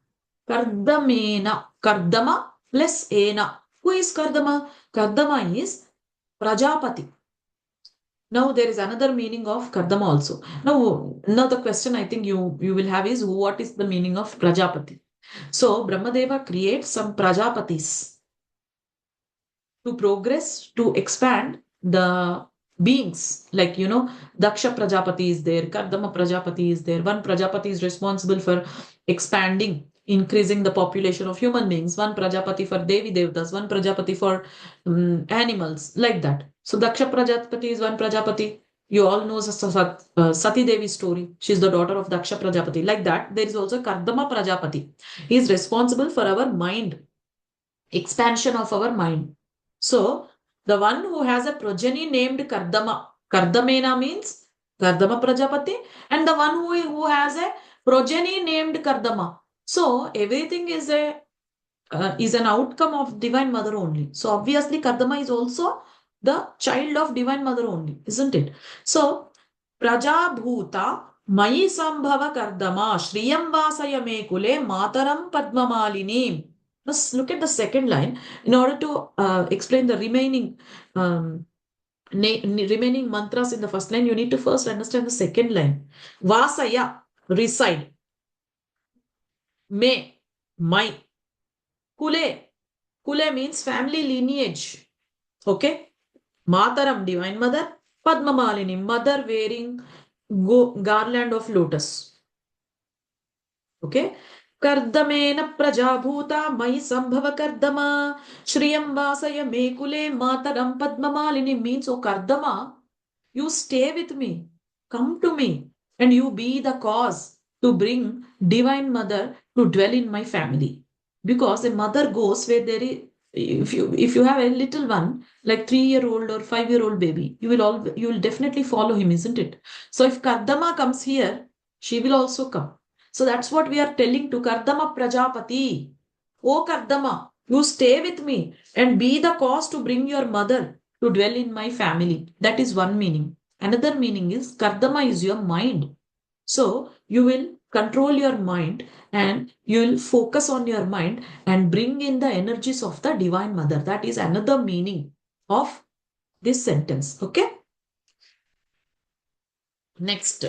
Kardama plus ena. Who is Kardama? Kardama is Prajapati. Now there is another meaning of Kardama also. Now the question I think you will have is what is the meaning of Prajapati? So Brahmadeva creates some Prajapatis to progress, to expand the beings. Like, Daksha Prajapati is there, Kardama Prajapati is there. One Prajapati is responsible for expanding, increasing the population of human beings. One Prajapati for Devi Devtas, one Prajapati for animals, like that. So Daksha Prajapati is one Prajapati. You all know Sati Devi story. She is the daughter of Daksha Prajapati. Like that, there is also Kardama Prajapati. He is responsible for our mind, expansion of our mind. So, the one who has a progeny named Kardama, Kardamena means Kardama Prajapati, and the one who has a progeny named Kardama. So, everything is an outcome of Divine Mother only. So, obviously, Kardama is also the child of Divine Mother only, isn't it? So, Prajabhuta Mai Sambhava Kardama Shriyam Vasaya Me Kule Mataram Padmamalinim. Let's look at the second line. In order to explain the remaining mantras in the first line, you need to first understand the second line. Vasaya, reside. Me, my. Kule. Kule means family lineage. Okay. Mataram, Divine Mother. Padmamalini, mother wearing garland of lotus. Okay. Kardamena prajabhuta mai sambhava kardama shriyam vasaya mekule mataram padmamalini means, oh Kardama, you stay with me, come to me, and you be the cause to bring Divine Mother to dwell in my family. Because a mother goes where there is, if you have a little one, like 3-year-old or 5-year-old baby, you will definitely follow him, isn't it? So if Kardama comes here, she will also come. So that's what we are telling to Kardama Prajapati. Oh Kardama, you stay with me and be the cause to bring your mother to dwell in my family. That is one meaning. Another meaning is Kardama is your mind. So you will control your mind and you will focus on your mind and bring in the energies of the Divine Mother. That is another meaning of this sentence. Okay. Next.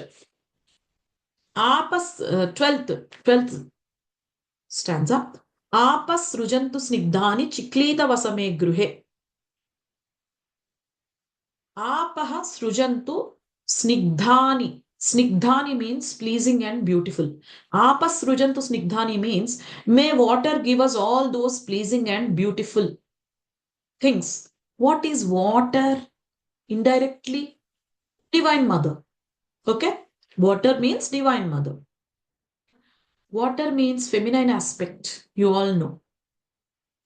12th stanza. आपसृजन्तु स्निग्धानि चिक्लीतवसमे गृहे. आपः सृजन्तु snigdhani. Snigdhani means pleasing and beautiful. Apasrujantu snigdhani means may water give us all those pleasing and beautiful things. What is water? Indirectly, Divine Mother. Okay? Water means Divine Mother. Water means feminine aspect. You all know.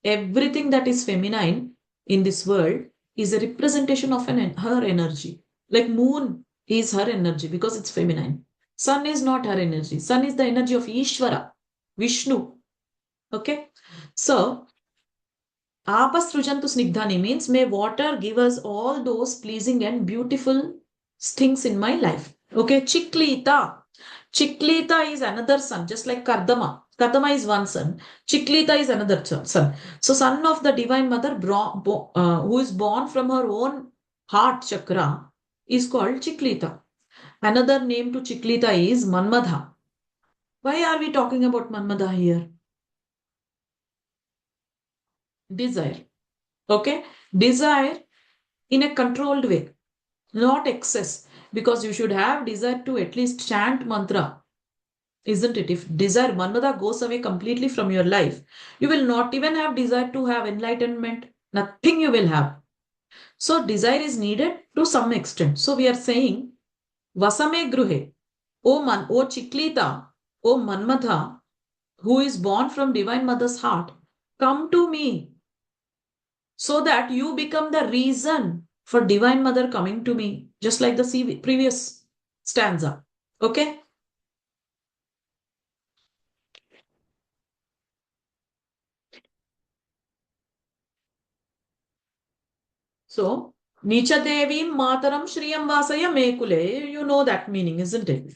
Everything that is feminine in this world is a representation of her energy. Like moon is her energy because it's feminine. Sun is not her energy. Sun is the energy of Ishvara, Vishnu. Okay? So, Apasrujantu snigdhani means may water give us all those pleasing and beautiful things in my life. Okay? Chiklita. Chiklita is another son, just like Kardama. Kardama is one son. Chiklita is another son. So, son of the Divine Mother who is born from her own heart chakra is called Chiklita. Another name to Chiklita is Manmadha. Why are we talking about Manmadha here? Desire. Okay? Desire in a controlled way, not excess. Because you should have desire to at least chant mantra. Isn't it? If desire, Manmada goes away completely from your life, you will not even have desire to have enlightenment. Nothing you will have. So desire is needed to some extent. So we are saying, Vasame Gruhe, O Chiklita, O Manmadha, who is born from Divine Mother's heart, come to me so that you become the reason for Divine Mother coming to me, just like the previous stanza. Okay? So, Nicha Devim Mataram Shriyam Vasaya Mekule, you know that meaning, isn't it?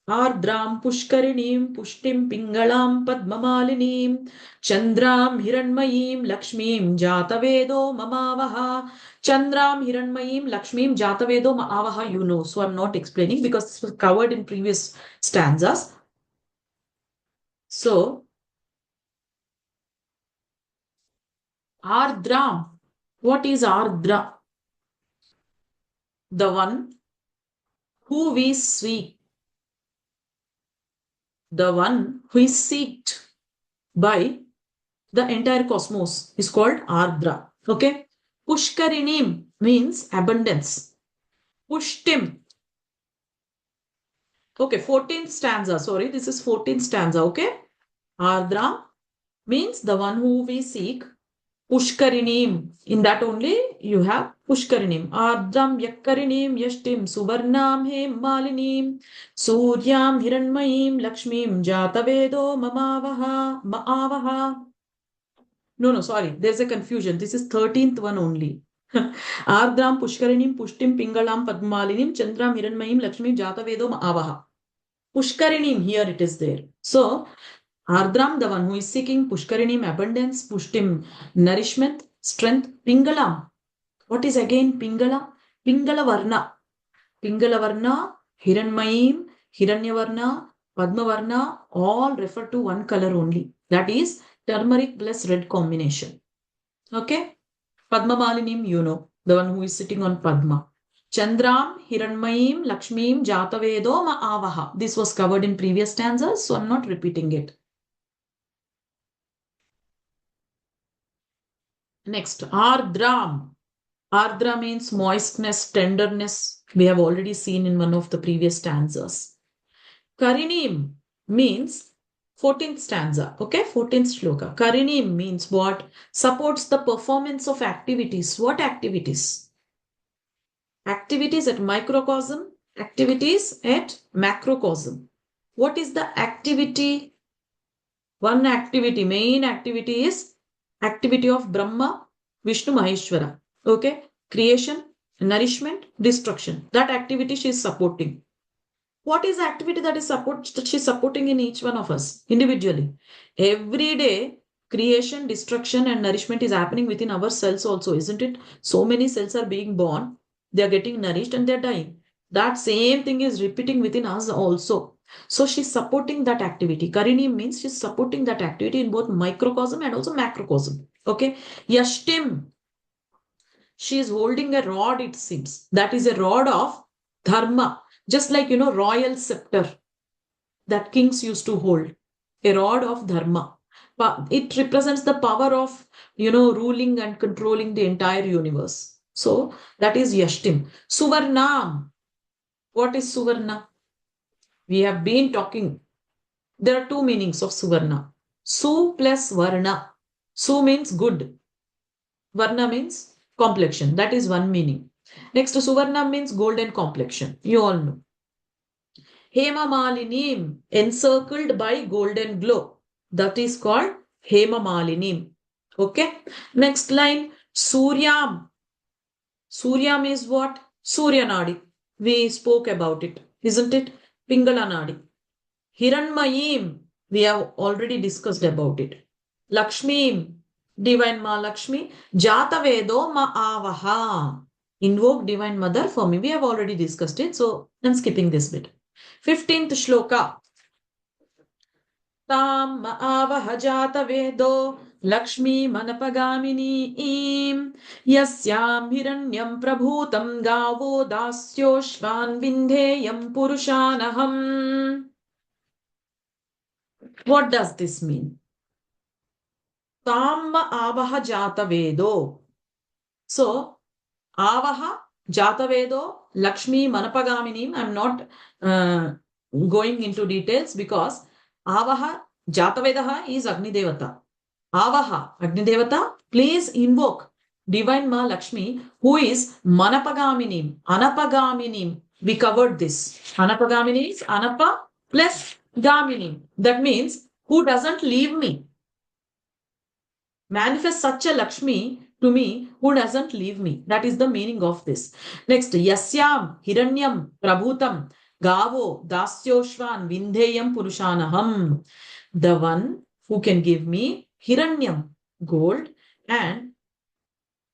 Ardram Pushkarinim Pushtim Pingalam Padmamalinim Chandram Hiranmayim Lakshmim Jatavedo Mamavaha. Chandram Hiranmayim Lakshmim Jatavedo Maavaha, you know. So I'm not explaining because this was covered in previous stanzas. So, Ardram. What is Ardra? The one who we seek. The one who is seeked by the entire cosmos is called Ardra. Okay? Pushkarinim means abundance. Pushtim. Okay, 14th stanza. Sorry, this is 14th stanza. Okay? Ardra means the one who we seek. Pushkarinim. In that only you have Pushkarinim. Ardram Yakkarinim Yashtim Suvarnam Hem Malinim Suryam Hiranmayim Lakshmim Jatavedo Maavaha. No, sorry. There's a confusion. This is 13th one only. Ardram Pushkarinim Pushtim Pingalam Padmalinim Chandram Hiranmayim Lakshmim Jatavedo Maavaha. Pushkarinim, here it is there. So, Ardram, the one who is seeking, Pushkarinim, abundance, Pushtim, nourishment, strength, Pingalam. What is again Pingala? Pingala Varna. Pingala Varna, Hiranmayim, Hiranyavarna, Padmavarna, all refer to one color only. That is turmeric plus red combination. Okay? Padmamalinim, you know, the one who is sitting on Padma. Chandram, Hiranmayim, Lakshmim, Jatavedo, Maavaha. This was covered in previous stanzas, so I'm not repeating it. Next, Ardram. Ardra means moistness, tenderness. We have already seen in one of the previous stanzas. Karinim means 14th stanza. Okay, 14th shloka. Karinim means what? Supports the performance of activities. What activities? Activities at microcosm, activities at macrocosm. What is the activity? One activity, main activity is activity of Brahma, Vishnu, Maheshwara. Okay? Creation, nourishment, destruction. That activity she is supporting. What is the activity that she is supporting in each one of us individually? Every day, creation, destruction and nourishment is happening within our cells also, isn't it? So many cells are being born. They are getting nourished and they are dying. That same thing is repeating within us also. So she's supporting that activity. Karini means she's supporting that activity in both microcosm and also macrocosm. Okay. Yashtim, she is holding a rod, it seems. That is a rod of dharma. Just like, royal scepter that kings used to hold. A rod of dharma. But it represents the power of, ruling and controlling the entire universe. So that is Yashtim. Suvarnam. What is Suvarna? We have been talking. There are two meanings of Suvarna. Su plus Varna. Su means good. Varna means complexion. That is one meaning. Next, Suvarna means golden complexion. You all know. Hema Malinim, encircled by golden glow. That is called Hema Malinim. Okay. Next line, Suryam. Suryam is what? Surya Nadi. We spoke about it, isn't it? Pingala Nadi. Hiranmayim, we have already discussed about it. Lakshmi, Divine Ma Lakshmi. Jatavedo Ma Avaha. Invoke Divine Mother for me. We have already discussed it, so I'm skipping this bit. 15th shloka. Tam Ma Avaha Jatavedo Lakshmi Manapagamini Im Yasyam Hiranyam Prabhutam Gavo Dasyo Shvan Vindheyam Purushanaham. What does this mean? Tamma avaha jata vedo. So, avaha jata vedo, Lakshmi manapagaminim. I'm not going into details because avaha jata vedaha is Agni Devata. Avaha, Agni Devata, please invoke Divine Ma Lakshmi, who is manapagaminim, anapagaminim. We covered this. Anapagaminim is anapa plus Gamini. That means who doesn't leave me. Manifest such a Lakshmi to me who doesn't leave me. That is the meaning of this. Next, Yasyam, Hiranyam, Prabhutam, Gavo, Dasyoshvan, Vindheyam, Purushanaham. The one who can give me Hiranyam, gold, and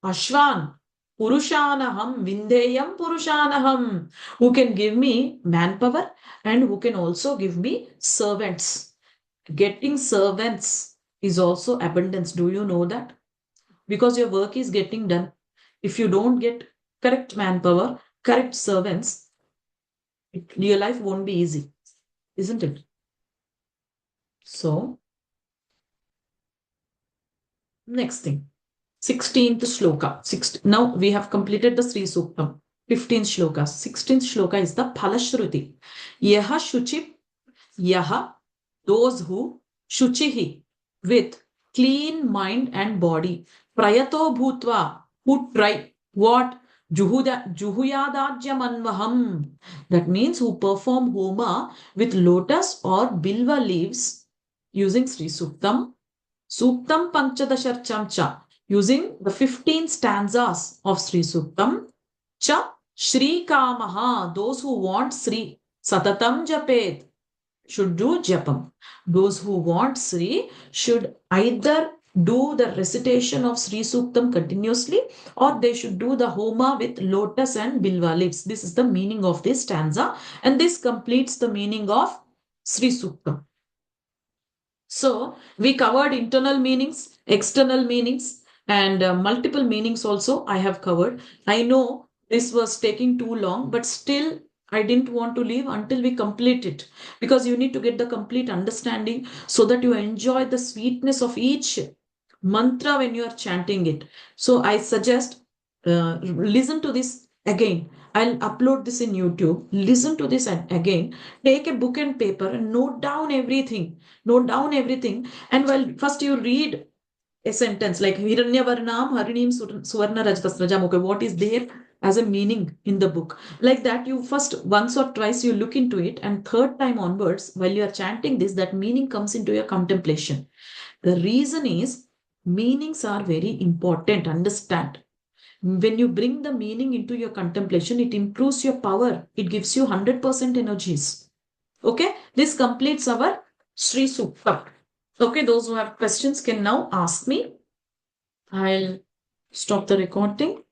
Ashvan, Purushanaham, Vindheyam, Purushanaham, who can give me manpower and who can also give me servants. Getting servants is also abundance. Do you know that? Because your work is getting done. If you don't get correct manpower, correct servants, your life won't be easy, isn't it? So, next thing. 16th shloka. Now we have completed the Sri Suktam. 15 shlokas. 16th shloka is the Phalashruti. Yaha Shuchip, Yaha, those who, Shuchihi, with clean mind and body. Prayato Bhutva, who try, what? Juhuyadajyamanvaham. That means who perform Homa with lotus or bilva leaves using Sri Suktam. Suktam Panchadasharcham cha, using the 15 stanzas of Sri Suktam. Cha Shri Kamaha, those who want Sri. Satatam Japet, should do Japam. Those who want Sri should either do the recitation of Sri Suktam continuously or they should do the Homa with lotus and bilva leaves. This is the meaning of this stanza and this completes the meaning of Sri Suktam. So, we covered internal meanings, external meanings, and multiple meanings also I have covered. I know this was taking too long, but still I didn't want to leave until we complete it because you need to get the complete understanding so that you enjoy the sweetness of each mantra when you are chanting it. So, I suggest listen to this again. I'll upload this in YouTube. Listen to this again. Take a book and paper and note down everything. Note down everything. And while first you read a sentence like Hiranyavarnam Harinim Suvarna Rajtasrajam. Okay, what is there as a meaning in the book? Like that, you first once or twice you look into it, and third time onwards, while you are chanting this, that meaning comes into your contemplation. The reason is meanings are very important. Understand. When you bring the meaning into your contemplation, it improves your power. It gives you 100% energies. Okay, this completes our Sri Suktam. Okay, those who have questions can now ask me. I'll stop the recording.